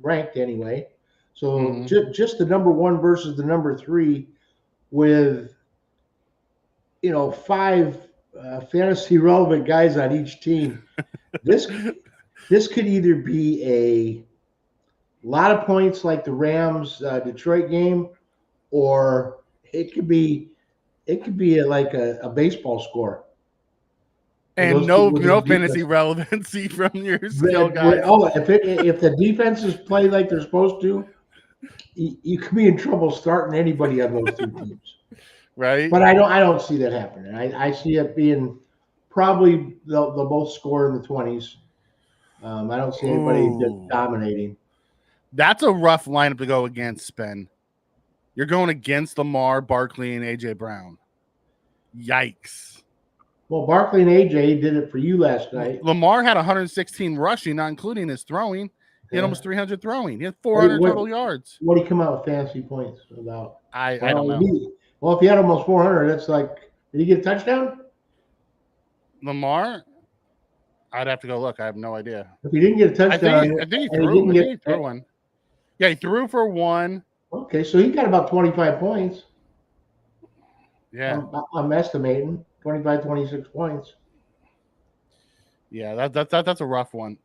Speaker 2: ranked anyway. So just the number 1 versus the number 3 with, 5 fantasy relevant guys on each team. This could either be a lot of points like the Rams Detroit game, or it could be like a baseball score.
Speaker 1: And no fantasy relevancy from your skill guys.
Speaker 2: Oh, if the defenses play like they're supposed to, you could be in trouble starting anybody on those 2 teams.
Speaker 1: Right.
Speaker 2: But I don't see that happening. I see it being probably they'll both score in the 20s. I don't see anybody dominating.
Speaker 1: That's a rough lineup to go against, Ben. You're going against Lamar, Barkley, and AJ Brown. Yikes.
Speaker 2: Well, Barkley and AJ did it for you last night.
Speaker 1: Lamar had 116 rushing, not including his throwing. He had almost 300 throwing. He had 400 total yards.
Speaker 2: What did he come out with fantasy points about?
Speaker 1: I don't know.
Speaker 2: Well, if he had almost 400, that's like, did he get a touchdown?
Speaker 1: Lamar? I'd have to go look. I have no idea.
Speaker 2: If he didn't get a touchdown,
Speaker 1: I think he threw one. Yeah, he threw for 1.
Speaker 2: Okay, so he got about 25 points.
Speaker 1: Yeah.
Speaker 2: I'm estimating 25, 26 points.
Speaker 1: Yeah, that's a rough one.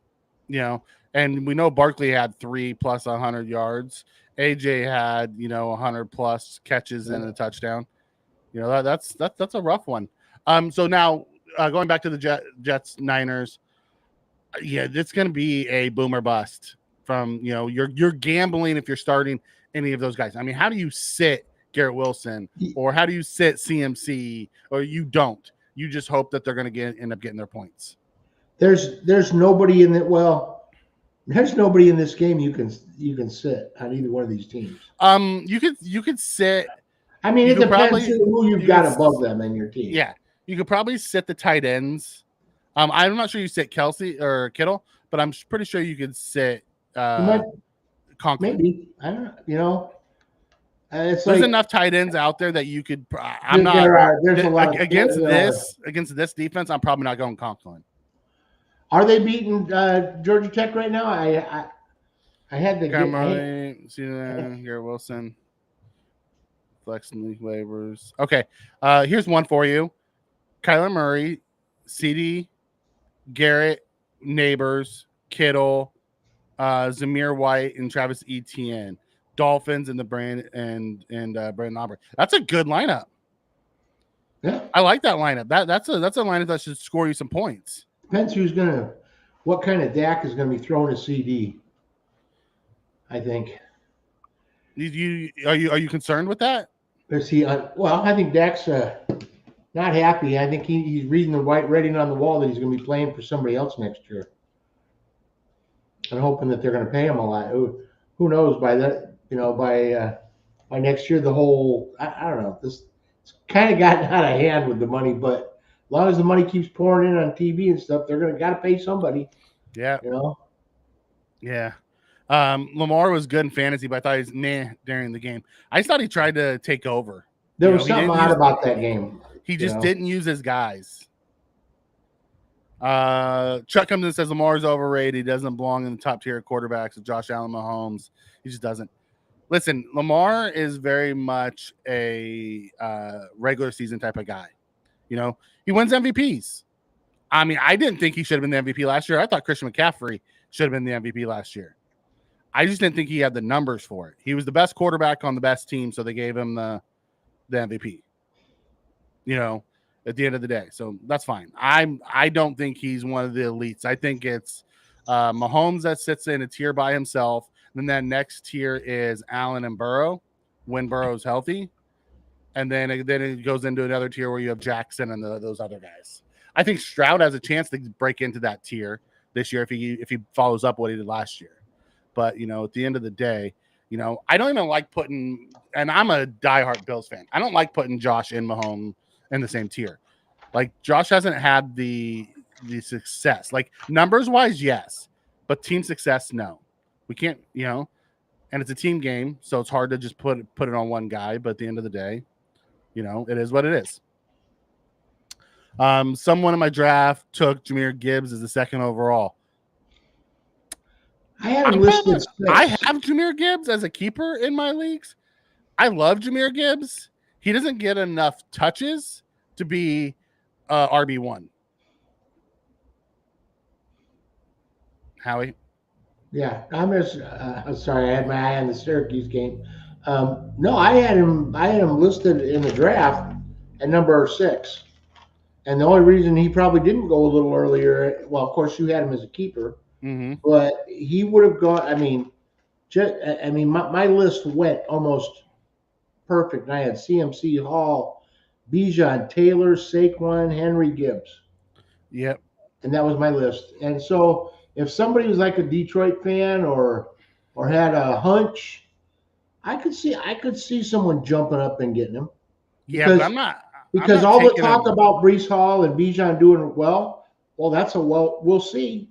Speaker 1: And we know Barkley had 3 plus 100 yards. AJ had, 100 plus catches and a touchdown. That's a rough one. So now going back to the Jets Niners, it's going to be a boomer bust from, you're gambling if you're starting any of those guys. I mean, how do you sit Garrett Wilson, or how do you sit CMC, or you don't? You just hope that they're going to end up getting their points.
Speaker 2: There's nobody in that. Well, there's nobody in this game you can sit on either one of these teams.
Speaker 1: You could sit.
Speaker 2: I mean, it depends who you've got above them in your team.
Speaker 1: Yeah, you could probably sit the tight ends. I'm not sure you sit Kelsey or Kittle, but I'm pretty sure you could sit Conklin.
Speaker 2: Maybe, I don't know. There's
Speaker 1: enough tight ends out there that you could. There's a lot against this defense. I'm probably not going Conklin.
Speaker 2: Are they beating Georgia Tech right now? I had to
Speaker 1: Garrett Wilson, flex league waivers. Okay, here's one for you: Kyler Murray, CD, Garrett, Neighbors, Kittle, Zamir White, and Travis Etienne. Dolphins and Brandon Aubrey. That's a good lineup.
Speaker 2: Yeah,
Speaker 1: I like that lineup. That's a lineup that should score you some points.
Speaker 2: Depends what kind of Dak is gonna be throwing a CD. I think.
Speaker 1: Are you concerned with that?
Speaker 2: Is he? Well, I think Dak's not happy. I think he's reading the writing on the wall that he's going to be playing for somebody else next year, and hoping that they're going to pay him a lot. Who knows? By that, by next year, the whole I don't know. It's kind of gotten out of hand with the money, but as long as the money keeps pouring in on TV and stuff, they're got to pay somebody.
Speaker 1: Yeah. Yeah. Lamar was good in fantasy, but I thought he was meh during the game. I just thought he tried to take over.
Speaker 2: There was something odd about that game.
Speaker 1: He just didn't use his guys. Chuck comes in and says Lamar's overrated. He doesn't belong in the top tier of quarterbacks of Josh Allen, Mahomes. He just doesn't. Listen, Lamar is very much a regular season type of guy. He wins MVPs. I mean, I didn't think he should have been the MVP last year. I thought Christian McCaffrey should have been the MVP last year. I just didn't think he had the numbers for it. He was the best quarterback on the best team, so they gave him the the MVP. You know, at the end of the day, so that's fine. I don't think he's one of the elites. I think it's Mahomes that sits in a tier by himself. Then that next tier is Allen and Burrow when Burrow's healthy, and then it goes into another tier where you have Jackson and those other guys. I think Stroud has a chance to break into that tier this year if he follows up what he did last year. But you know, at the end of the day, you know, I don't even like putting, and I'm a diehard Bills fan. I don't like putting Josh and Mahomes in the same tier. Like Josh hasn't had the success. Like numbers wise, yes, but team success, no. We can't, you know, and it's a team game, so it's hard to just put it on one guy. But at the end of the day, you know, it is what it is. Someone in my draft took Jahmyr Gibbs as the second overall.
Speaker 2: I have listed.
Speaker 1: I have Jahmyr Gibbs as a keeper in my leagues. I love Jahmyr Gibbs. He doesn't get enough touches to be RB1. Howie?
Speaker 2: Yeah, I'm just sorry. I had my eye on the Syracuse game. No, I had him listed in the draft at number 6, and the only reason he probably didn't go a little earlier, well, of course, you had him as a keeper, but he would have gone. I mean, my list went almost perfect. I had CMC, Hall, Bijan, Taylor, Saquon, Henry, Gibbs.
Speaker 1: Yep.
Speaker 2: And that was my list. And so if somebody was like a Detroit fan or had a hunch, I could see someone jumping up and getting him.
Speaker 1: Yeah, but I'm not.
Speaker 2: Because all the talk about Breece Hall and Bijan doing well, we'll see.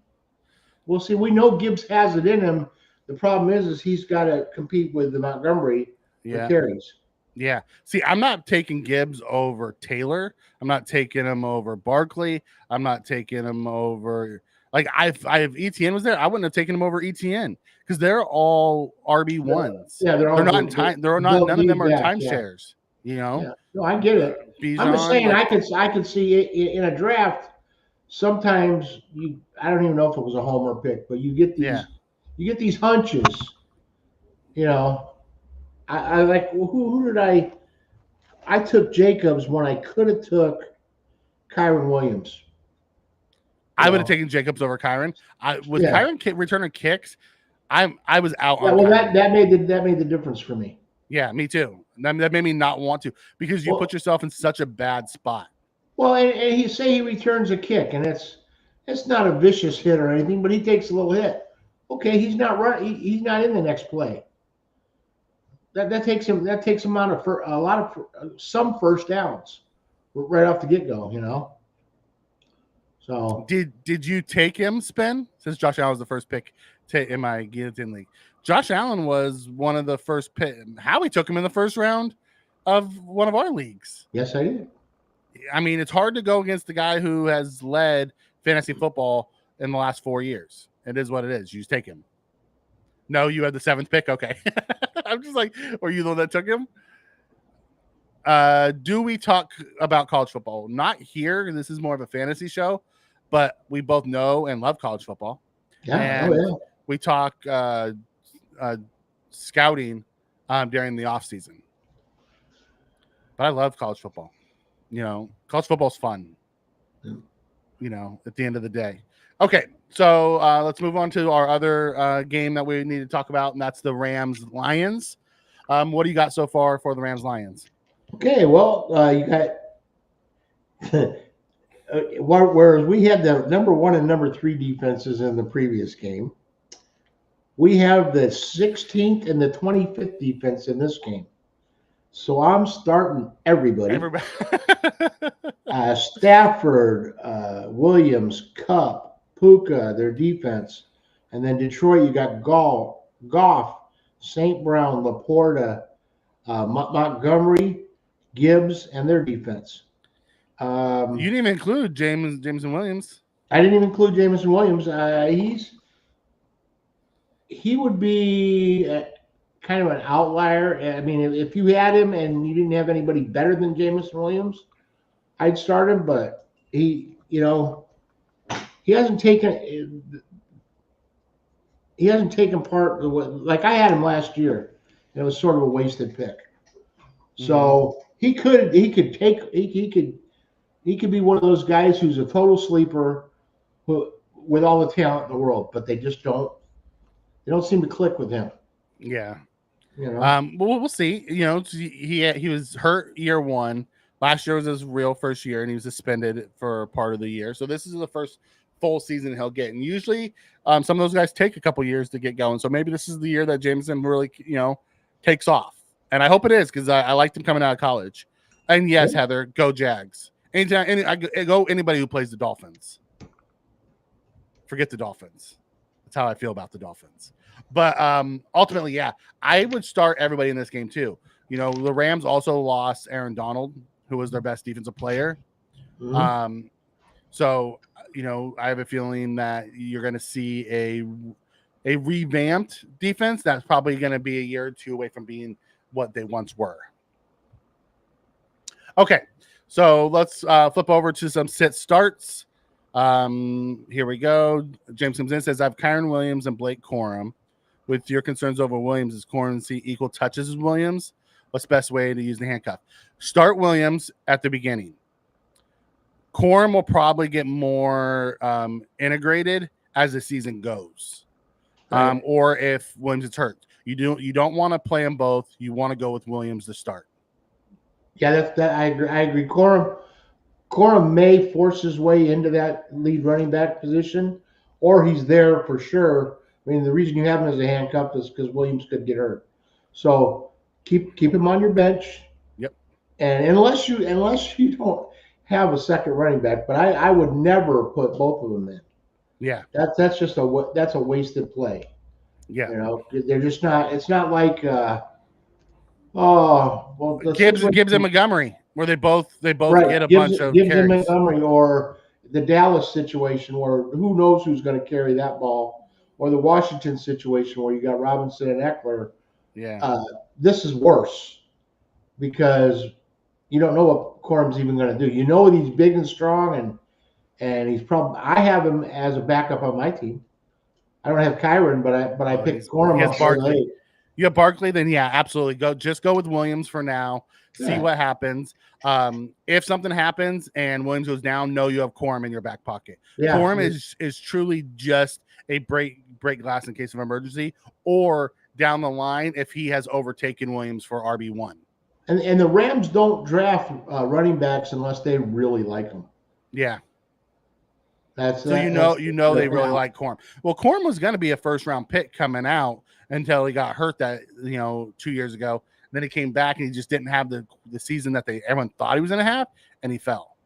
Speaker 2: We'll see. We know Gibbs has it in him. The problem is he's got to compete with the Montgomery for carries.
Speaker 1: Yeah. See, I'm not taking Gibbs over Taylor. I'm not taking him over Barkley. I'm not taking him over. Like if ETN was there, I wouldn't have taken him over ETN because they're all RB1s.
Speaker 2: Yeah, they're
Speaker 1: not in time. They're not. None of them are timeshares. You know.
Speaker 2: Yeah. No, I get it. Bijan, I'm just saying, I could see it in a draft. Sometimes I don't even know if it was a homer pick, but you get these hunches. You know. I like who did I took Jacobs when I could have took Kyren Williams.
Speaker 1: I would have taken Jacobs over Kyren. Kyren returning kicks, I was out.
Speaker 2: Yeah, well, that made the difference for me.
Speaker 1: Yeah, me too. That made me not want to because you put yourself in such a bad spot.
Speaker 2: Well, and he returns a kick, and it's not a vicious hit or anything, but he takes a little hit. Okay, he's not running. He's not in the next play. That takes him out of some first downs right off the get go, you know. So
Speaker 1: did you take him, Spen? Since Josh Allen was the first pick in my Guillotine League, Josh Allen was one of the first pick. Howie took him in the first round of one of our leagues.
Speaker 2: Yes, I did.
Speaker 1: I mean, it's hard to go against the guy who has led fantasy football in the last 4 years. It is what it is. You just take him. No, you had the 7th pick. Okay. I'm just like, were you the one that took him? Do we talk about college football? Not here. This is more of a fantasy show, but we both know and love college football.
Speaker 2: Yeah.
Speaker 1: And we talk scouting during the off season. But I love college football. You know, college football's fun.
Speaker 2: Yeah.
Speaker 1: You know, at the end of the day. Okay, so let's move on to our other game that we need to talk about, and that's the Rams-Lions. What do you got so far for the Rams-Lions?
Speaker 2: Okay, well, you got whereas we had the number 1 and number 3 defenses in the previous game, we have the 16th and the 25th defense in this game. So I'm starting everybody. Stafford, Williams, Kupp, Puka, their defense. And then Detroit, you got Goff, St. Brown, Laporta, Montgomery, Gibbs, and their defense.
Speaker 1: You didn't even include Jameson Williams.
Speaker 2: I didn't even include Jameson Williams. He would be kind of an outlier. I mean, if you had him and you didn't have anybody better than Jameson Williams, I'd start him. But he hasn't taken part. Like I had him last year, and it was sort of a wasted pick. So he could be one of those guys who's a total sleeper with all the talent in the world, but they don't seem to click with him.
Speaker 1: Yeah.
Speaker 2: You know.
Speaker 1: We'll see. You know, he was hurt year one. Last year was his real first year, and he was suspended for part of the year. So this is the first full season he'll get. And usually, some of those guys take a couple years to get going. So maybe this is the year that Jameson really, takes off. And I hope it is, because I liked him coming out of college. And yes, Heather, go Jags. Anytime, I go anybody who plays the Dolphins. Forget the Dolphins. That's how I feel about the Dolphins. But ultimately, yeah, I would start everybody in this game too. You know, the Rams also lost Aaron Donald, who was their best defensive player.
Speaker 2: Mhm.
Speaker 1: So, I have a feeling that you're going to see a revamped defense that's probably going to be a year or two away from being what they once were. Okay, so let's flip over to some sit starts. Here we go. James comes in and says, I have Kyren Williams and Blake Corum. With your concerns over Williams, is Corum see equal touches as Williams? What's the best way to use the handcuff? Start Williams at the beginning. Corum will probably get more integrated as the season goes.
Speaker 2: Right.
Speaker 1: Or if Williams is hurt. You don't want to play them both. You want to go with Williams to start.
Speaker 2: Yeah, I agree. Corum may force his way into that lead running back position, or he's there for sure. I mean, the reason you have him as a handcuff is because Williams could get hurt. So keep him on your bench.
Speaker 1: Yep.
Speaker 2: And unless you don't have a second running back, but I would never put both of them in.
Speaker 1: Yeah.
Speaker 2: That's just a wasted play.
Speaker 1: Yeah.
Speaker 2: You know, they're just not. It's not like
Speaker 1: Gibbs and Montgomery, where they both
Speaker 2: right.
Speaker 1: get a
Speaker 2: Gibbs,
Speaker 1: bunch of
Speaker 2: Gibbs and
Speaker 1: carries.
Speaker 2: Montgomery, or the Dallas situation where who knows who's going to carry that ball, or the Washington situation where you got Robinson and Eckler.
Speaker 1: Yeah.
Speaker 2: This is worse because you don't know what Corum's even going to do. You know he's big and strong, and he's probably. I have him as a backup on my team. I don't have Kyren, but I picked Corum up.
Speaker 1: Barkley. You have Barkley, then yeah, absolutely. Go with Williams for now. See what happens. If something happens and Williams goes down, know you have Corum in your back pocket. Yeah. Corum is truly just a break glass in case of emergency, or down the line if he has overtaken Williams for RB1.
Speaker 2: And the Rams don't draft running backs unless they really like them.
Speaker 1: Yeah.
Speaker 2: They
Speaker 1: really like Corum. Well, Corum was going to be a first round pick coming out until he got hurt 2 years ago. Then he came back and he just didn't have the season that everyone thought he was going to have, and he fell.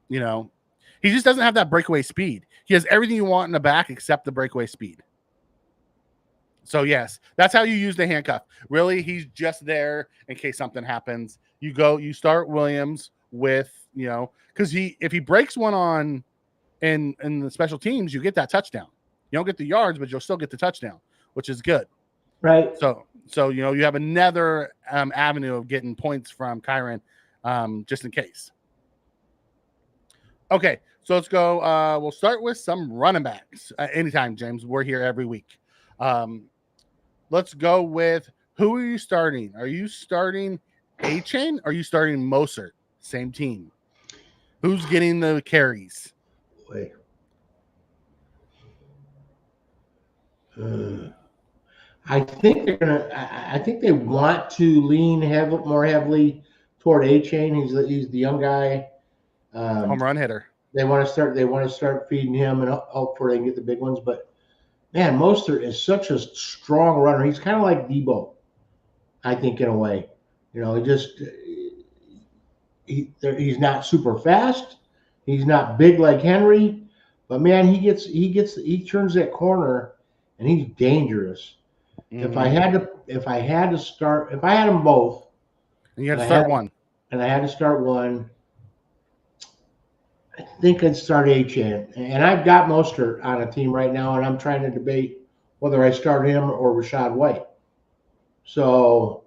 Speaker 1: He just doesn't have that breakaway speed. He has everything you want in the back except the breakaway speed. So yes, that's how you use the handcuff. Really, he's just there in case something happens. You start Williams with, because if he breaks one on in the special teams, you get that touchdown. You don't get the yards, but you'll still get the touchdown, which is good.
Speaker 2: Right.
Speaker 1: So you have another avenue of getting points from Kyren, just in case. Okay, so let's go. We'll start with some running backs. Anytime, James. We're here every week. Let's go with, who are you starting? Are you starting A-Chain? Or are you starting Mostert? Same team. Who's getting the carries?
Speaker 2: Wait. I think they want to lean more heavily toward A-Chain. He's the young guy.
Speaker 1: Home run hitter.
Speaker 2: They want to start feeding him and hope for they can get the big ones. But man, Mostert is such a strong runner. He's kind of like Debo, I think, in a way. He's not super fast. He's not big like Henry, but man, he turns that corner and he's dangerous. Mm-hmm. If I had them both,
Speaker 1: and you had to start one,
Speaker 2: and I had to start one, I think I'd start A-Chain. And I've got Mostert on a team right now, and I'm trying to debate whether I start him or Rachaad White. So,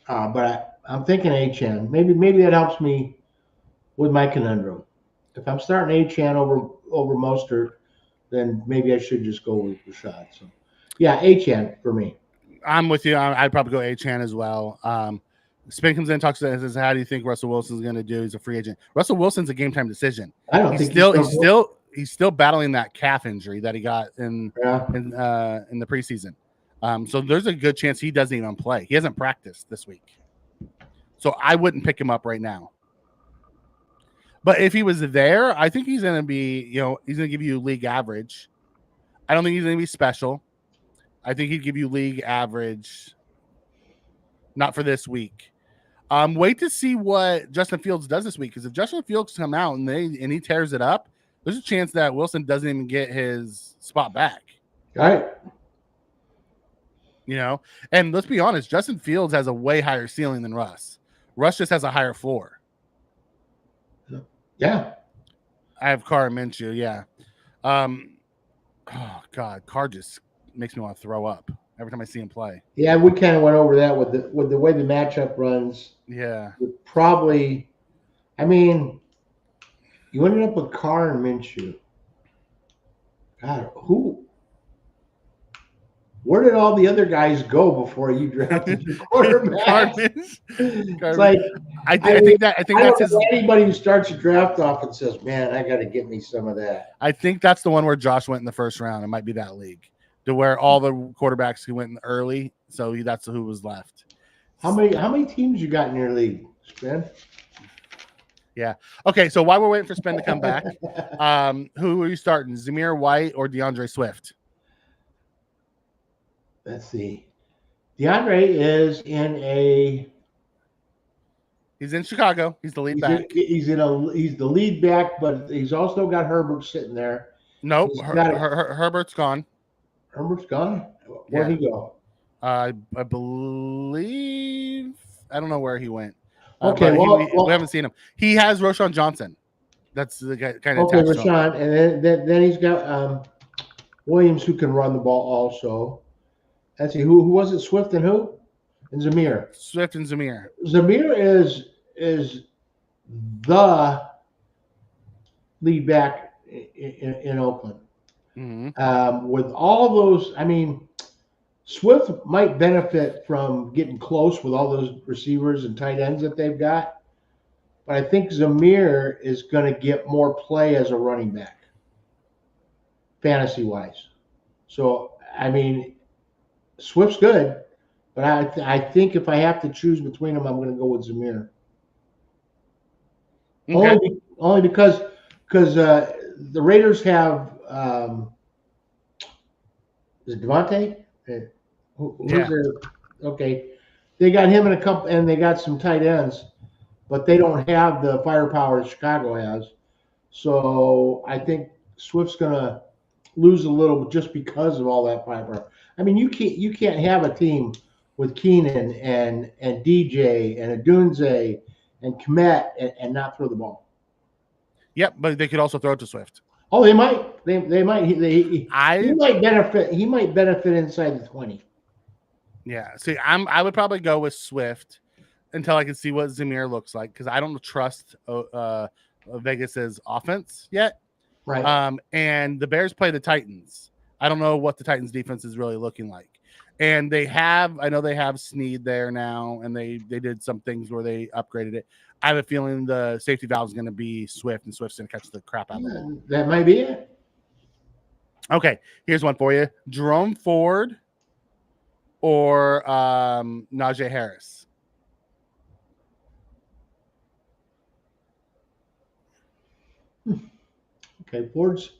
Speaker 2: but I'm thinking A-Chain. Maybe that helps me with my conundrum. If I'm starting A-Chain over Mostert, then maybe I should just go with Rachaad. So, yeah, A-Chain for me.
Speaker 1: I'm with you. I'd probably go A-Chain as well. Spain comes in, talks to us, says, "How do you think Russell Wilson's going to do? He's a free agent." Russell Wilson's a game time decision.
Speaker 2: I don't
Speaker 1: He's
Speaker 2: think
Speaker 1: he's still battling that calf injury that he got in the preseason. So there's a good chance he doesn't even play. He hasn't practiced this week, so I wouldn't pick him up right now. But if he was there, I think he's going to be, he's going to give you league average. I don't think he's going to be special. I think he'd give you league average. Not for this week. Wait to see what Justin Fields does this week, because if Justin Fields come out and he tears it up, there's a chance that Wilson doesn't even get his spot back.
Speaker 2: All right.
Speaker 1: And let's be honest, Justin Fields has a way higher ceiling than Russ. Russ just has a higher floor.
Speaker 2: Yeah.
Speaker 1: I have Carr and Minshew. Yeah. Oh God, Carr just makes me want to throw up every time I see him play.
Speaker 2: Yeah, we kind of went over that with the way the matchup runs.
Speaker 1: Yeah.
Speaker 2: Probably, I mean, you ended up with Carr and Minshew. God, where did all the other guys go before you drafted your quarterback? It's like
Speaker 1: I think that's his.
Speaker 2: Anybody who starts a draft off and says, "Man, I got to get me some of that."
Speaker 1: I think that's the one where Josh went in the first round. It might be that league, to where all the quarterbacks who went in early, so that's who was left.
Speaker 2: How many teams you got in your league, Spen?
Speaker 1: Yeah. Okay. So while we're waiting for Spen to come back, who are you starting, Zamir White or DeAndre Swift?
Speaker 2: Let's see. DeAndre is
Speaker 1: he's in Chicago. He's the lead back.
Speaker 2: He's the lead back, but he's also got Herbert sitting there.
Speaker 1: Nope. Herbert's gone.
Speaker 2: Herbert's gone? Where'd he go?
Speaker 1: I believe, I don't know where he went.
Speaker 2: Okay,
Speaker 1: we haven't seen him. He has Roschon Johnson. That's the guy kind of.
Speaker 2: Okay, Roschon, and then he's got Williams, who can run the ball also. Let's see, who was it? Swift and who? And Zamir.
Speaker 1: Swift and Zamir.
Speaker 2: Zamir is the lead back in Oakland.
Speaker 1: Mm-hmm.
Speaker 2: With all those, I mean, Swift might benefit from getting close with all those receivers and tight ends that they've got, but I think Zamir is going to get more play as a running back, fantasy-wise. So, I mean, Swift's good, but I think if I have to choose between them, I'm going to go with Zamir. Okay. Only because the Raiders have is it Devontae? Who's there? Okay, they got him in a couple, and they got some tight ends, but they don't have the firepower Chicago has. So I think Swift's going to lose a little just because of all that firepower. I mean, you can't have a team with Keenan and DJ and Adunze and Kmet and not throw the ball.
Speaker 1: Yep, but they could also throw it to Swift.
Speaker 2: Oh, they might. They might. He might benefit. He might benefit inside the 20.
Speaker 1: Yeah. See, I would probably go with Swift until I can see what Zamir looks like, because I don't trust Vegas's offense yet.
Speaker 2: Right.
Speaker 1: And the Bears play the Titans. I don't know what the Titans defense is really looking like. And I know they have Snead there now, and they did some things where they upgraded it. I have a feeling the safety valve is going to be Swift, and Swift's going to catch the crap out of the ball.
Speaker 2: That might be it.
Speaker 1: Okay, here's one for you. Jerome Ford or Najee Harris?
Speaker 2: Okay, Ford's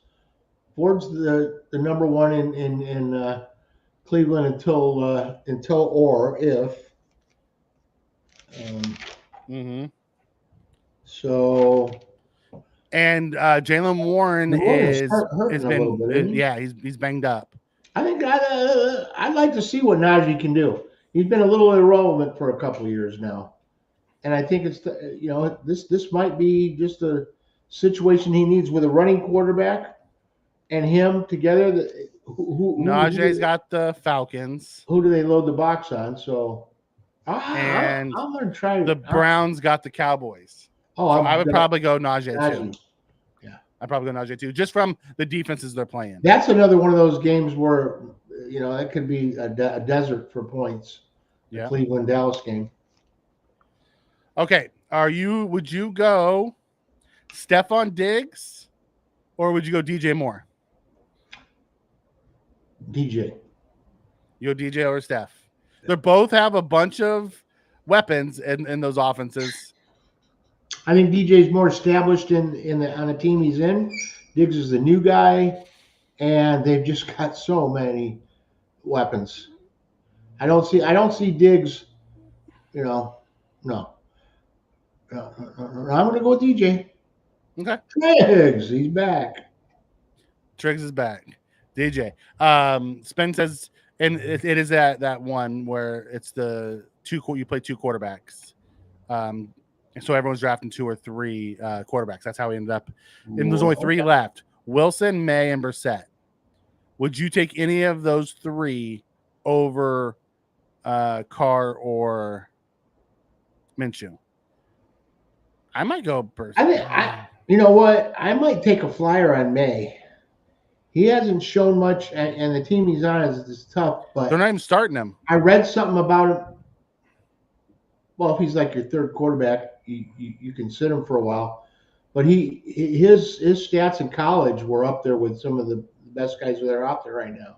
Speaker 2: the number one in Cleveland until or if. So.
Speaker 1: And Jaylen Warren is he's banged up.
Speaker 2: I think I'd like to see what Najee can do. He's been a little irrelevant for a couple of years now, and I think it's this might be just a situation he needs with a running quarterback and him together.
Speaker 1: Najee's got the Falcons.
Speaker 2: Who do they load the box on? So, I'm going to try.
Speaker 1: The Browns got the Cowboys.
Speaker 2: Oh,
Speaker 1: so I would probably go Najee too.
Speaker 2: Yeah,
Speaker 1: I'd probably go Najee too, just from the defenses they're playing.
Speaker 2: That's another one of those games where that could be a desert for points.
Speaker 1: Yeah,
Speaker 2: Cleveland Dallas game.
Speaker 1: Okay. Would you go Stephon Diggs or would you go DJ Moore?
Speaker 2: DJ.
Speaker 1: You go DJ or Steph. They both have a bunch of weapons in those offenses.
Speaker 2: I think DJ's more established on the team he's in. Diggs is the new guy, and they've just got so many weapons. I don't see Diggs. No. I'm going to go with DJ.
Speaker 1: Okay.
Speaker 2: Diggs, he's back.
Speaker 1: Triggs is back. DJ. Spen says, and it is that one where it's the you play two quarterbacks. And so everyone's drafting 2 or 3 quarterbacks. That's how we ended up. And there's only 3 left: Wilson, May, and Brissett. Would you take any of those 3 over Carr or Minshew? I might go Brissett.
Speaker 2: You know what? I might take a flyer on May. He hasn't shown much, and the team he's on is tough. But
Speaker 1: they're not even starting him.
Speaker 2: I read something about him. Well, if he's like your third quarterback, you can sit him for a while. But his stats in college were up there with some of the best guys that are out there right now.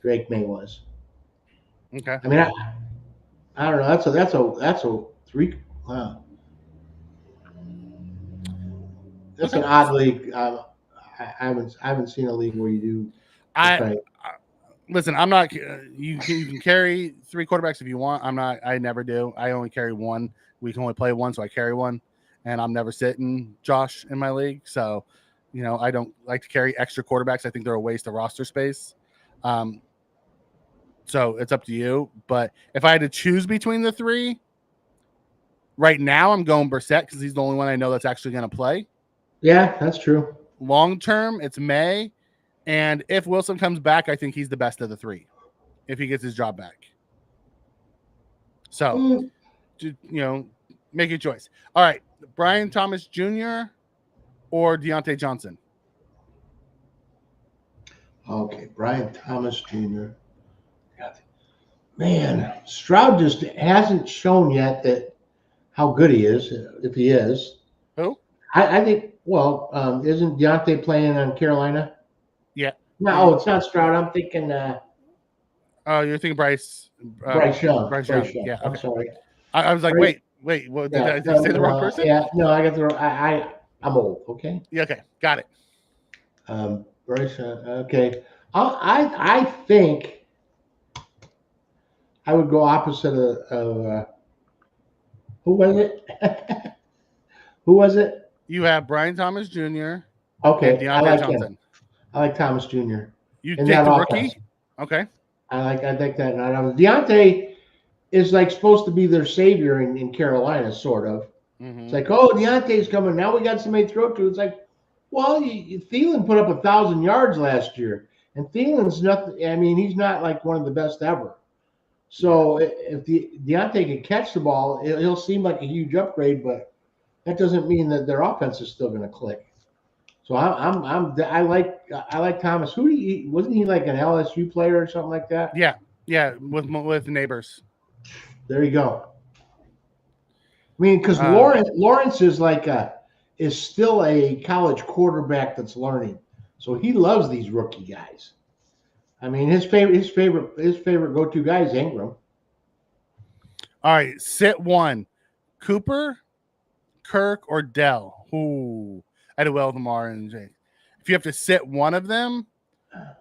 Speaker 2: Drake May was.
Speaker 1: Okay.
Speaker 2: I mean, I don't know. That's a 3. Wow. That's an odd league. I haven't seen a league where you do.
Speaker 1: Listen, I'm not. You can carry 3 quarterbacks if you want. I'm not. I never do. I only carry 1. We can only play 1, so I carry 1, and I'm never sitting Josh in my league. So, I don't like to carry extra quarterbacks. I think they're a waste of roster space. So it's up to you. But if I had to choose between the 3, right now I'm going Brissett because he's the only one I know that's actually going to play.
Speaker 2: Yeah, that's true.
Speaker 1: Long term, it's May. And if Wilson comes back, I think he's the best of the 3 if he gets his job back. So, make your choice. All right, Brian Thomas Jr. or Deontay Johnson?
Speaker 2: Okay, Brian Thomas Jr. Man, Stroud just hasn't shown yet that how good he is, if he is.
Speaker 1: Who?
Speaker 2: I think, isn't Deontay playing on Carolina?
Speaker 1: Yeah.
Speaker 2: No, it's not Stroud. I'm thinking.
Speaker 1: Oh, you're thinking Bryce.
Speaker 2: Bryce Young.
Speaker 1: Bryce Young. Yeah. Okay.
Speaker 2: I'm sorry.
Speaker 1: I was like, wait. What, did I say the wrong person?
Speaker 2: Yeah. No, I got the wrong. I'm old. Okay.
Speaker 1: Yeah. Okay. Got it.
Speaker 2: Bryce Young. Okay. I think I would go opposite of who was it? Who was it?
Speaker 1: You have Brian Thomas Jr.
Speaker 2: Okay.
Speaker 1: And Deontay Johnson.
Speaker 2: Him. I like Thomas Jr.
Speaker 1: You take the rookie? Okay.
Speaker 2: I think that. Deontay is like supposed to be their savior in Carolina, sort of. Mm-hmm. It's like, oh, Deontay's coming. Now we got somebody to throw to. It's like, well, Thielen put up 1,000 yards last year. And Thielen's nothing. I mean, he's not like one of the best ever. So if Deontay can catch the ball, he'll seem like a huge upgrade, but that doesn't mean that their offense is still going to click. So I like Thomas. Wasn't he like an LSU player or something like that?
Speaker 1: Yeah, with Neighbors.
Speaker 2: There you go. I mean, because Lawrence is still a college quarterback that's learning, so he loves these rookie guys. I mean, his favorite go-to guy is Ingram.
Speaker 1: All right, sit 1, Cooper, Kirk, or Dell. Ooh. I had Lamar and Jay. If you have to sit one of them,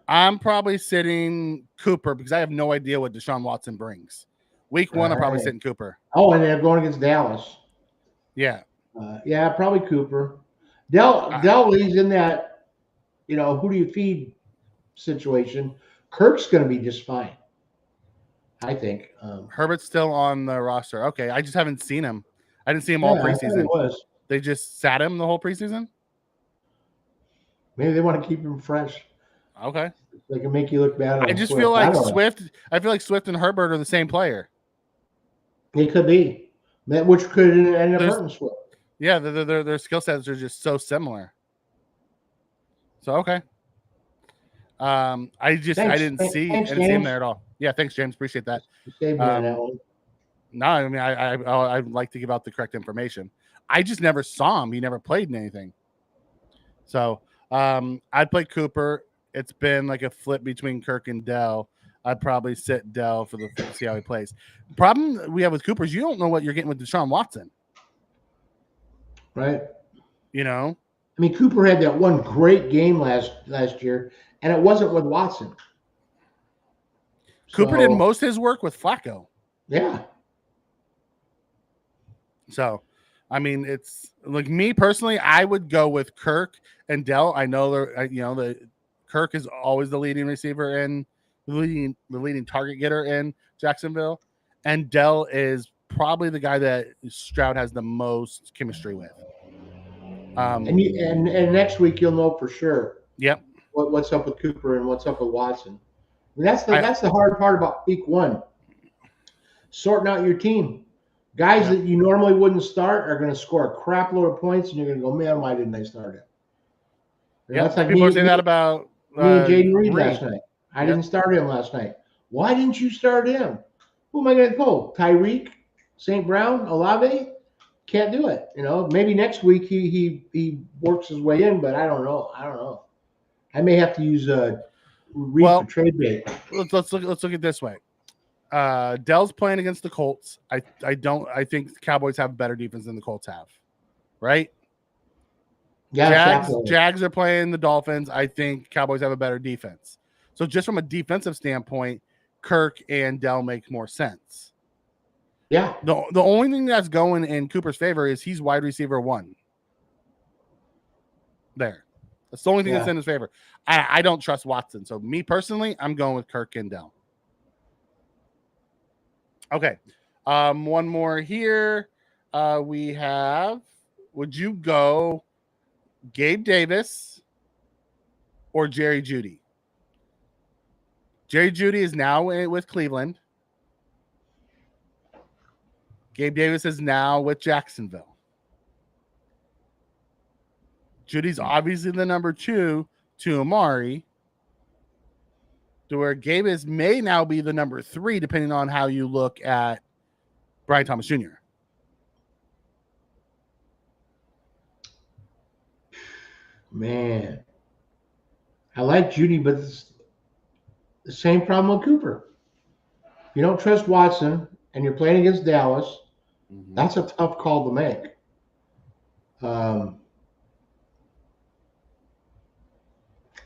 Speaker 1: I'm probably sitting Cooper because I have no idea what Deshaun Watson brings. Week 1, I'm probably sitting Cooper.
Speaker 2: Oh, and they're going against Dallas.
Speaker 1: Yeah.
Speaker 2: Yeah, probably Cooper. Dell is in that, who do you feed situation. Kirk's going to be just fine, I think.
Speaker 1: Herbert's still on the roster. Okay, I just haven't seen him. I didn't see him all preseason. They just sat him the whole preseason?
Speaker 2: Maybe they want to keep him fresh.
Speaker 1: Okay.
Speaker 2: They can make you look bad.
Speaker 1: I just feel like Swift and Herbert are the same player.
Speaker 2: It could be. Which could end up hurting Swift.
Speaker 1: Yeah, their skill sets are just so similar. So okay. I didn't see him there at all. Yeah, thanks, James. Appreciate that. No, I mean I like to give out the correct information. I just never saw him. He never played in anything. So I'd play Cooper. It's been like a flip between Kirk and Dell. I'd probably sit Dell for the see how he plays. Problem we have with Cooper is you don't know what you're getting with Deshaun Watson.
Speaker 2: Right.
Speaker 1: You know?
Speaker 2: I mean, Cooper had that one great game last year, and it wasn't with Watson.
Speaker 1: Cooper did most of his work with Flacco.
Speaker 2: Yeah.
Speaker 1: So, I mean, it's like me personally, I would go with Kirk and Dell. I know the Kirk is always the leading receiver and the leading target getter in Jacksonville, and Dell is probably the guy that Stroud has the most chemistry with.
Speaker 2: And next week you'll know for sure.
Speaker 1: Yep.
Speaker 2: What's up with Cooper and what's up with Watson. I mean, that's the hard part about week one. Sorting out your team. Guys that you normally wouldn't start are going to score a crap load of points, and you're going to go, man, why didn't I start it?
Speaker 1: Yeah, that's like people say that about
Speaker 2: me and Jaden Reed last night. I didn't start him last night. Why didn't you start him? Who am I going to go? Tyreek, St. Brown, Olave? Can't do it. Maybe next week he works his way in, but I don't know. I may have to use Reed for trade bait.
Speaker 1: Let's look at it this way. Dell's playing against the Colts. I think the Cowboys have better defense than the Colts have. Right?
Speaker 2: Yeah.
Speaker 1: Jags are playing the Dolphins. I think Cowboys have a better defense. So just from a defensive standpoint, Kirk and Dell make more sense.
Speaker 2: Yeah.
Speaker 1: The only thing that's going in Cooper's favor is he's wide receiver 1. There. That's the only thing that's in his favor. I don't trust Watson. So me personally, I'm going with Kirk and Dell. Okay. One more here. We have, would you go Gabe Davis or Jerry Jeudy? Jerry Jeudy is now with Cleveland. Gabe Davis is now with Jacksonville. Judy's obviously the number 2 to Amari, to where Gabe may now be the number 3, depending on how you look at Brian Thomas Jr.
Speaker 2: Man, I like Jeudy, but it's the same problem with Cooper. If you don't trust Watson and you're playing against Dallas, that's a tough call to make.
Speaker 1: Got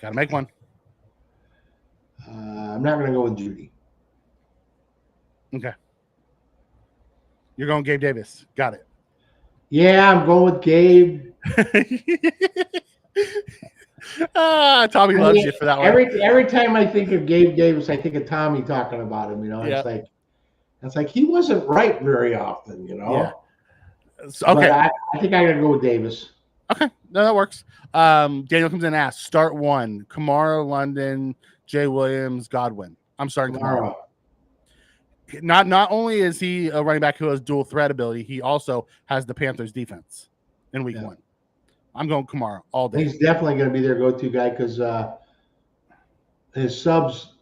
Speaker 1: to make one.
Speaker 2: I'm not going to go with Jeudy.
Speaker 1: Okay. You're going Gabe Davis. Got it.
Speaker 2: Yeah, I'm going with Gabe.
Speaker 1: Tommy loves you for that one.
Speaker 2: Every time I think of Gabe Davis, I think of Tommy talking about him. It's like he wasn't right very often.
Speaker 1: Yeah.
Speaker 2: Okay. But I think I got to go with Davis.
Speaker 1: Okay, no, that works. Daniel comes in and asks, start 1, Kamara, London, Jay Williams, Godwin. I'm starting Kamara. Not only is he a running back who has dual threat ability, he also has the Panthers defense in week 1. I'm going Kamara all day.
Speaker 2: He's definitely going to be their go-to guy because his subs,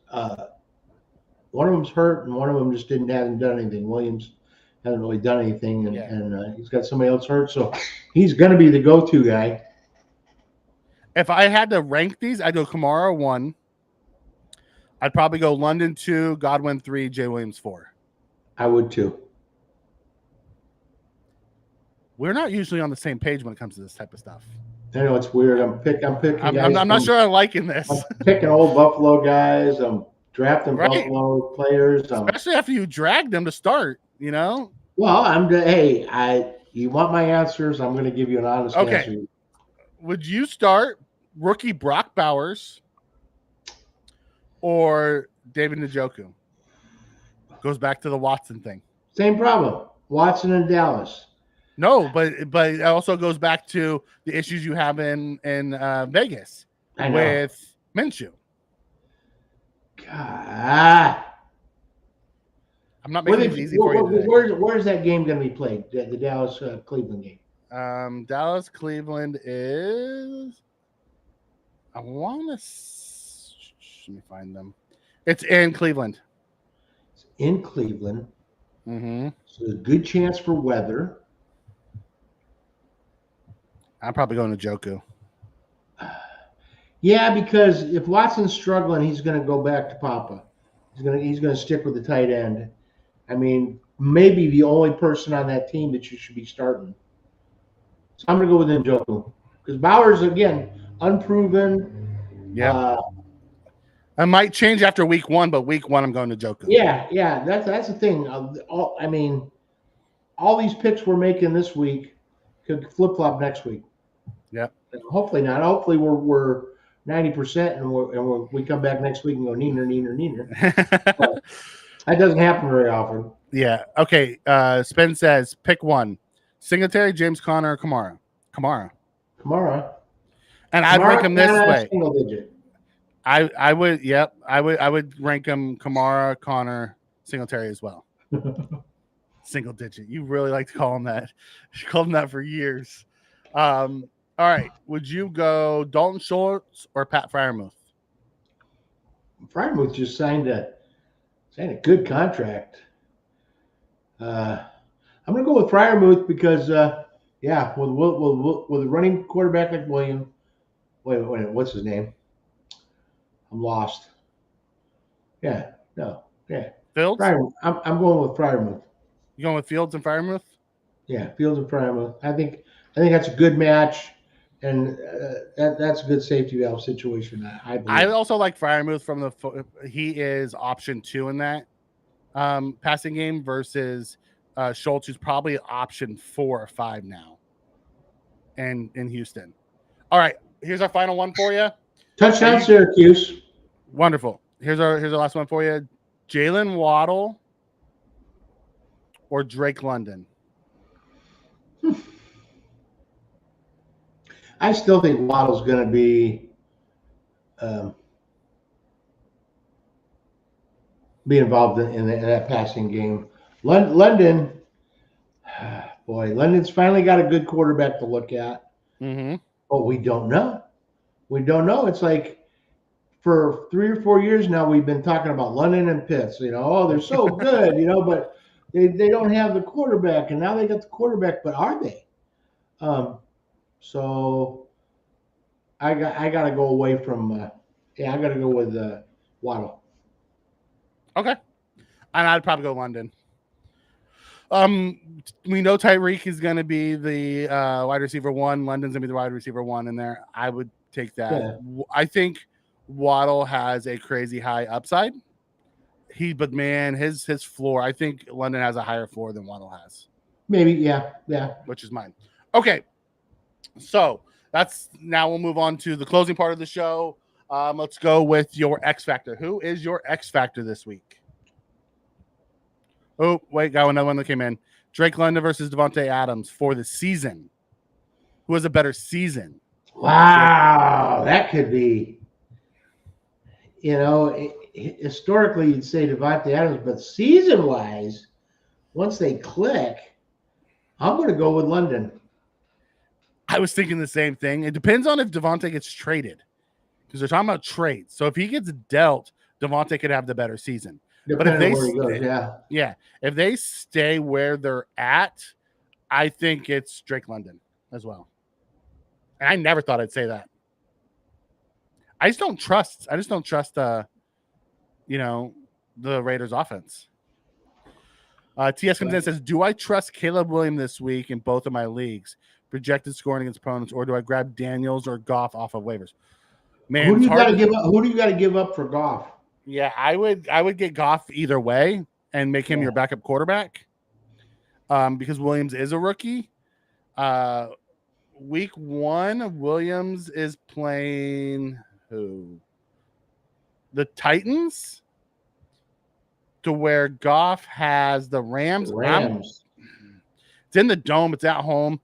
Speaker 2: one of them's hurt and one of them just hasn't done anything. Williams hasn't really done anything, and he's got somebody else hurt, so he's going to be the go-to guy.
Speaker 1: If I had to rank these, I'd go Kamara 1. I'd probably go London 2, Godwin 3, Jay Williams 4.
Speaker 2: I would too.
Speaker 1: We're not usually on the same page when it comes to this type of stuff.
Speaker 2: I know it's weird. I'm picking.
Speaker 1: I'm not sure I'm liking this.
Speaker 2: I'm picking old Buffalo guys. I'm drafting Buffalo players.
Speaker 1: Especially after you dragged them to start. Well,
Speaker 2: you want my answers? I'm going to give you an honest answer.
Speaker 1: Would you start rookie Brock Bowers or David Njoku? Goes back to the Watson thing.
Speaker 2: Same problem. Watson and Dallas.
Speaker 1: No, but it also goes back to the issues you have in Vegas with Minshew.
Speaker 2: God.
Speaker 1: I'm not making it easy for you today.
Speaker 2: Where's that game going to be played? The Dallas Cleveland game.
Speaker 1: Dallas Cleveland is. I want to. Let me find them. It's in Cleveland.
Speaker 2: It's in Cleveland.
Speaker 1: Mm-hmm.
Speaker 2: So there's a good chance for weather.
Speaker 1: I'm probably going to Joku.
Speaker 2: Yeah, because if Watson's struggling, he's going to go back to Papa. He's going to stick with the tight end. I mean, maybe the only person on that team that you should be starting. So I'm going to go with Njoku because Bowers again unproven.
Speaker 1: Yeah. I might change after week 1, but week 1 I'm going to Joku.
Speaker 2: Yeah, that's the thing. I mean, all these picks we're making this week could flip flop next week.
Speaker 1: Yep.
Speaker 2: Hopefully not. Hopefully we're 90% and we come back next week and go neener. That doesn't happen very often.
Speaker 1: Yeah. Okay. Spin says pick one: Singletary, James Conner, or Kamara.
Speaker 2: Kamara.
Speaker 1: And I'd rank him this way.
Speaker 2: Single digit.
Speaker 1: I would. Yep. I would rank him Kamara, Conner, Singletary as well. Single digit. You really like to call him that. You called him that for years. All right. Would you go Dalton Schultz or Pat Freiermuth?
Speaker 2: Freiermuth just signed a good contract. I'm going to go with Freiermuth because, with a running quarterback like William. Wait, what's his name? I'm lost. Yeah, no, yeah.
Speaker 1: Fields?
Speaker 2: I'm going with Freiermuth.
Speaker 1: You going with Fields and Freiermuth?
Speaker 2: Yeah, Fields and Freiermuth. I think that's a good match, and that's a good safety valve situation. I believe.
Speaker 1: I also like Freiermuth from he is option 2 in that passing game versus Schultz, who's probably option 4 or 5 now, and in Houston. All right, here's our final one for you.
Speaker 2: Touchdown, Syracuse.
Speaker 1: Wonderful. Here's our last one for you. Jalen Waddle or Drake London?
Speaker 2: I still think Waddle's going to be involved in that passing game. London, boy, London's finally got a good quarterback to look at.
Speaker 1: Mm-hmm.
Speaker 2: But we don't know. It's like for 3 or 4 years now, we've been talking about London and Pitts. They're so good, but they don't have the quarterback, and now they got the quarterback. But are they? So I got to go away from. I got to go with Waddle.
Speaker 1: Okay, and I'd probably go London. We know Tyreek is going to be the wide receiver 1. London's going to be the wide receiver 1 in there. I would take that. Yeah. I think Waddle has a crazy high upside. But man, his floor. I think London has a higher floor than Waddle has.
Speaker 2: Maybe, yeah.
Speaker 1: Which is mine. Okay, so now we'll move on to the closing part of the show. Let's go with your X Factor. Who is your X Factor this week? Oh, wait, got another one that came in. Drake London versus Devontae Adams for the season. Who has a better season?
Speaker 2: Wow, that could be. Historically, you'd say Devontae Adams, but season-wise, once they click, I'm going to go with London.
Speaker 1: I was thinking the same thing. It depends on if Devontae gets traded, because they're talking about trades. So if he gets dealt, Devontae could have the better season. But if if they stay where they're at, I think it's Drake London as well. And I never thought I'd say that. I just don't trust the Raiders offense. TS comes in and says, do I trust Caleb Williams this week in both of my leagues? Projected scoring against opponents, or do I grab Daniels or Goff off of waivers? Man,
Speaker 2: who do you got to give up for Goff?
Speaker 1: Yeah, I would get Goff either way and make him your backup quarterback. Because Williams is a rookie. Week 1, Williams is playing who? The Titans, to where Goff has the Rams. It's in the dome. It's at home.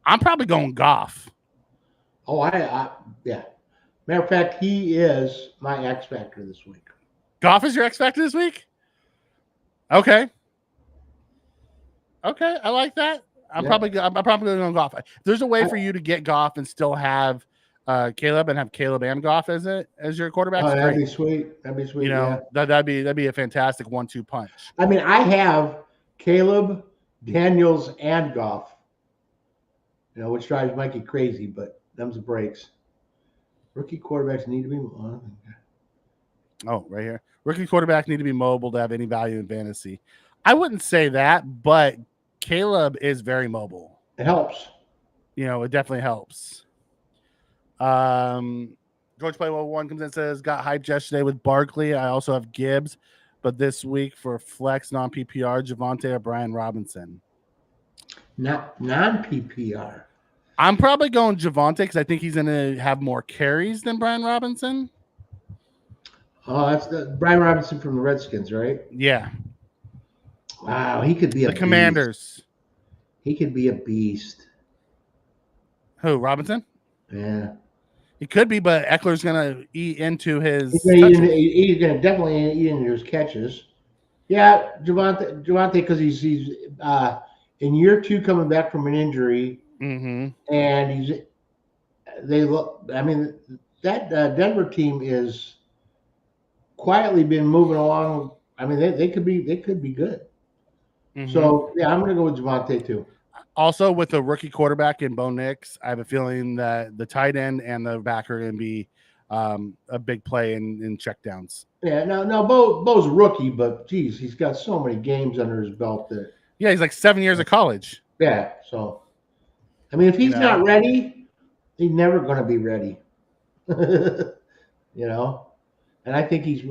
Speaker 1: I'm probably going Goff.
Speaker 2: Oh, yeah. Matter of fact, he is my X Factor this week.
Speaker 1: Goff is your X Factor this week? Okay, I like that. I'm probably going to go Goff. There's a way for you to get Goff and still have Caleb, and have Caleb and Goff as your quarterback.
Speaker 2: Oh, that'd be sweet.
Speaker 1: That'd be a fantastic 1-2 punch.
Speaker 2: I mean, I have Caleb, Daniels, and Goff. Which drives Mikey crazy, but them's the breaks. Rookie quarterbacks need to be.
Speaker 1: Oh, right here. Rookie quarterbacks need to be mobile to have any value in fantasy. I wouldn't say that, but Caleb is very mobile.
Speaker 2: It helps.
Speaker 1: It definitely helps. George Playwell 1 comes in and says, got hyped yesterday with Barkley. I also have Gibbs, but this week for flex non-PPR, Javonte or Brian Robinson?
Speaker 2: Not non-PPR.
Speaker 1: I'm probably going Javonte because I think he's going to have more carries than Brian Robinson.
Speaker 2: Oh, that's Brian Robinson from the Redskins, right?
Speaker 1: Yeah.
Speaker 2: Wow, he could be
Speaker 1: the Commanders.
Speaker 2: He could be a beast.
Speaker 1: Who, Robinson?
Speaker 2: Yeah.
Speaker 1: He could be, but Eckler's going to eat into his
Speaker 2: He's going to definitely eat into his catches. Yeah, Javonte, because he's in year 2 coming back from an injury, and that Denver team is quietly been moving along. I mean, they could be good. So yeah, I'm going to go with Javonte too.
Speaker 1: Also, with a rookie quarterback in Bo Nix, I have a feeling that the tight end and the back are going to be a big play in checkdowns.
Speaker 2: Yeah, no, Bo's a rookie, but geez, he's got so many games under his belt that.
Speaker 1: Yeah, he's like 7 years of college.
Speaker 2: Yeah, so I mean, if he's not ready, he's never going to be ready. And I think he's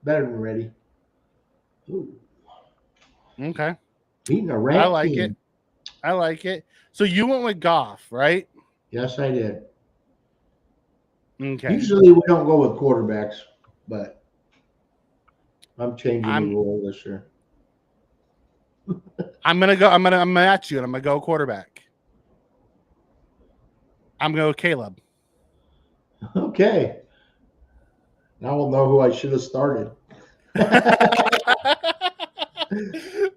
Speaker 2: better than ready. Ooh.
Speaker 1: Okay.
Speaker 2: Beating a ranked
Speaker 1: I like
Speaker 2: team.
Speaker 1: it. I like it. So you went with Goff, right?
Speaker 2: Yes, I did.
Speaker 1: Okay.
Speaker 2: Usually we don't go with quarterbacks, but I'm changing the rule this year.
Speaker 1: I'm gonna match you, and I'm gonna go quarterback. I'm gonna go Caleb.
Speaker 2: Okay. Now we'll know who I should have started.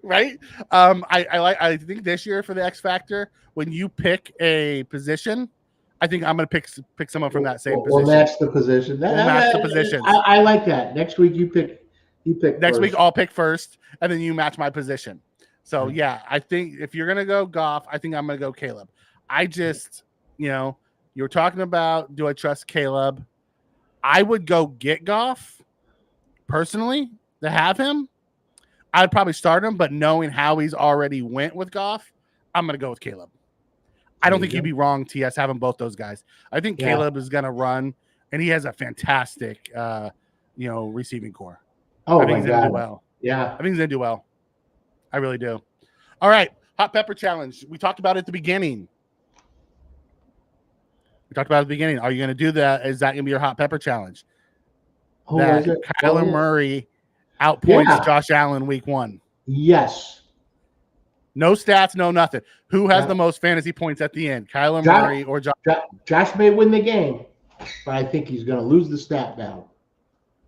Speaker 1: Right? I think this year for the X Factor, when you pick a position, I think I'm gonna pick someone from that same position.
Speaker 2: We'll match the position.
Speaker 1: We'll match the positions.
Speaker 2: I like that. Next week you pick
Speaker 1: Next
Speaker 2: first.
Speaker 1: week I'll pick first, and then you match my position. So yeah, I think if you're gonna go Goff, I think I'm gonna go Caleb. I just, you were talking about, do I trust Caleb? I would go get Goff personally to have him. I'd probably start him, but knowing how he's already went with Goff, I'm gonna go with Caleb. I don't think you'd be wrong, TS, having both those guys. I think Caleb is gonna run, and he has a fantastic, receiving core.
Speaker 2: Oh,
Speaker 1: I think
Speaker 2: my
Speaker 1: he's gonna
Speaker 2: God.
Speaker 1: do well.
Speaker 2: Yeah,
Speaker 1: I think he's gonna do well. I really do. All right, hot pepper challenge. We talked about it at the beginning. Are you gonna do that? Is that gonna be your hot pepper challenge? Kyler Murray outpoints Josh Allen week 1.
Speaker 2: Yes.
Speaker 1: No stats, no nothing. Who has the most fantasy points at the end? Kyler Murray or Josh?
Speaker 2: Josh may win the game, but I think he's going to lose the stat battle.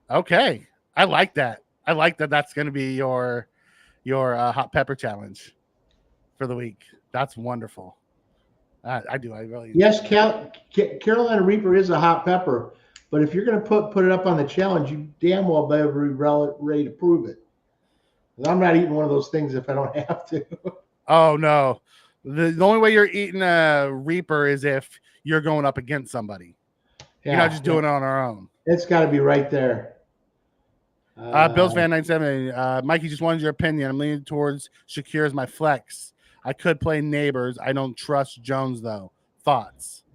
Speaker 1: Okay, I like that. That's going to be your hot pepper challenge for the week. That's wonderful. I do. I really.
Speaker 2: Yes, Carolina Reaper is a hot pepper, but if you're going to put it up on the challenge, you damn well better be ready to prove it. I'm not eating one of those things if I don't have to.
Speaker 1: Oh no, the only way you're eating a Reaper is if you're going up against somebody. You're not just doing it on our own.
Speaker 2: It's got to be right there.
Speaker 1: Bills fan 97. Mikey, just wanted your opinion. I'm leaning towards Shakir as my flex. I could play Neighbors. I don't trust Jones though. Thoughts?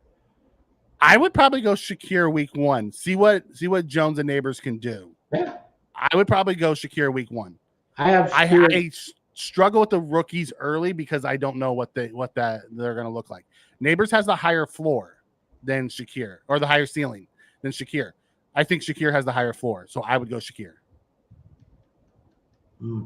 Speaker 1: I would probably go Shakir week 1. See what Jones and Neighbors can do.
Speaker 2: Yeah.
Speaker 1: I would probably go Shakir week 1.
Speaker 2: I
Speaker 1: struggle with the rookies early because I don't know what they're going to look like. Neighbors has the higher floor than Shakir, or the higher ceiling than Shakir. I think Shakir has the higher floor, so I would go Shakir.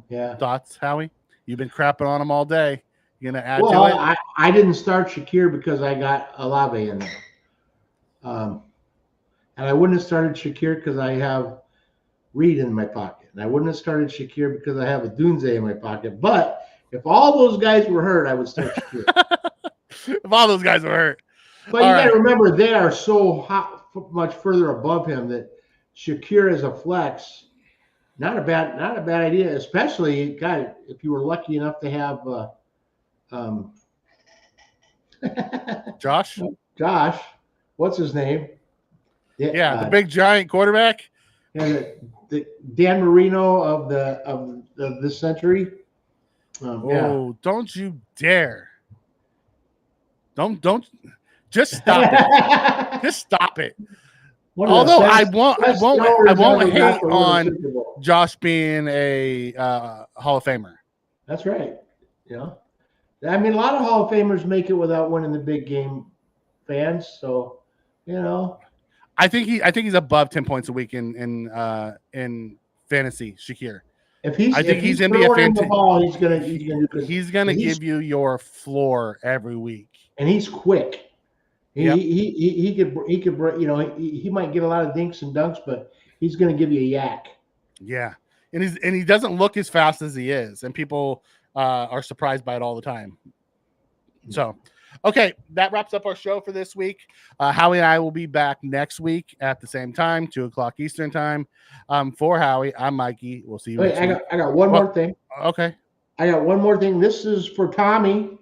Speaker 2: Yeah.
Speaker 1: Thoughts, Howie? You've been crapping on him all day. You gonna add to it?
Speaker 2: I didn't start Shakir because I got Olave in there, and I wouldn't have started Shakir because I have Reed in my pocket, and I wouldn't have started Shakir because I have a Dunze in my pocket. But if all those guys were hurt, I would start Shakir.
Speaker 1: If all those guys were hurt,
Speaker 2: but you got to remember they are so much further above him that Shakir as a flex Not a bad idea, especially, God, if you were lucky enough to have um,
Speaker 1: Josh?
Speaker 2: Josh, what's his name?
Speaker 1: Yeah, the big giant quarterback.
Speaker 2: Yeah, the Dan Marino of this century.
Speaker 1: Oh, don't you dare! Don't just stop it. Just stop it. Although I won't hate on Josh being a Hall of Famer.
Speaker 2: That's right. Yeah, I mean, a lot of Hall of Famers make it without winning the big game, fans. So,
Speaker 1: I think he's above 10 points a week in fantasy, Shakir.
Speaker 2: If he's
Speaker 1: gonna be a fantastic
Speaker 2: ball,
Speaker 1: he's gonna give you your floor every week.
Speaker 2: And he's quick. He could he might get a lot of dinks and dunks, but he's going to give you a yak.
Speaker 1: Yeah, and he doesn't look as fast as he is, and people are surprised by it all the time. So, okay, that wraps up our show for this week. Howie and I will be back next week at the same time, 2:00 Eastern time. For Howie, I'm Mikey. We'll see you.
Speaker 2: Wait, I got one more thing.
Speaker 1: Okay,
Speaker 2: I got one more thing. This is for Tommy,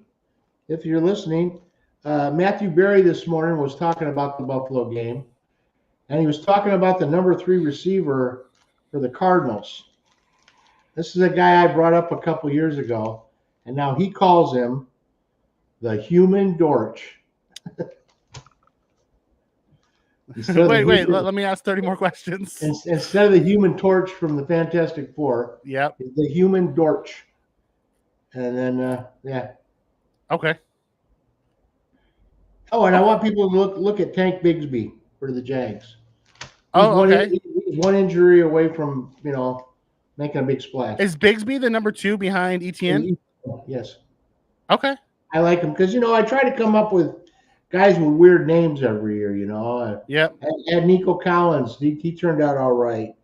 Speaker 2: if you're listening. Matthew Berry this morning was talking about the Buffalo game, and he was talking about the number 3 receiver for the Cardinals. This is a guy I brought up a couple years ago, and now he calls him the Human Dortch.
Speaker 1: Wait, let me ask 30 more questions.
Speaker 2: Instead of the Human Torch from the Fantastic Four,
Speaker 1: yep,
Speaker 2: the Human Dortch. And then, yeah.
Speaker 1: Okay.
Speaker 2: Oh, and I want people to look at Tank Bigsby for the Jags. He's one injury away from, making a big splash.
Speaker 1: Is Bigsby the number 2 behind Etienne?
Speaker 2: Yes.
Speaker 1: Okay.
Speaker 2: I like him because, I try to come up with guys with weird names every year,
Speaker 1: Yep.
Speaker 2: And Nico Collins, he turned out all right.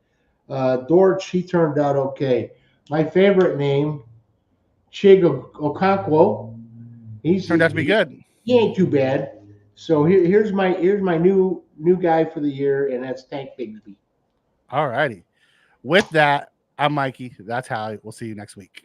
Speaker 2: Dortch, he turned out okay. My favorite name, Chig Okonkwo. He's
Speaker 1: turned out to be good.
Speaker 2: He ain't too bad. So here's my new guy for the year, and that's Tank Bigsby.
Speaker 1: All righty. With that, I'm Mikey. That's Howie. We'll see you next week.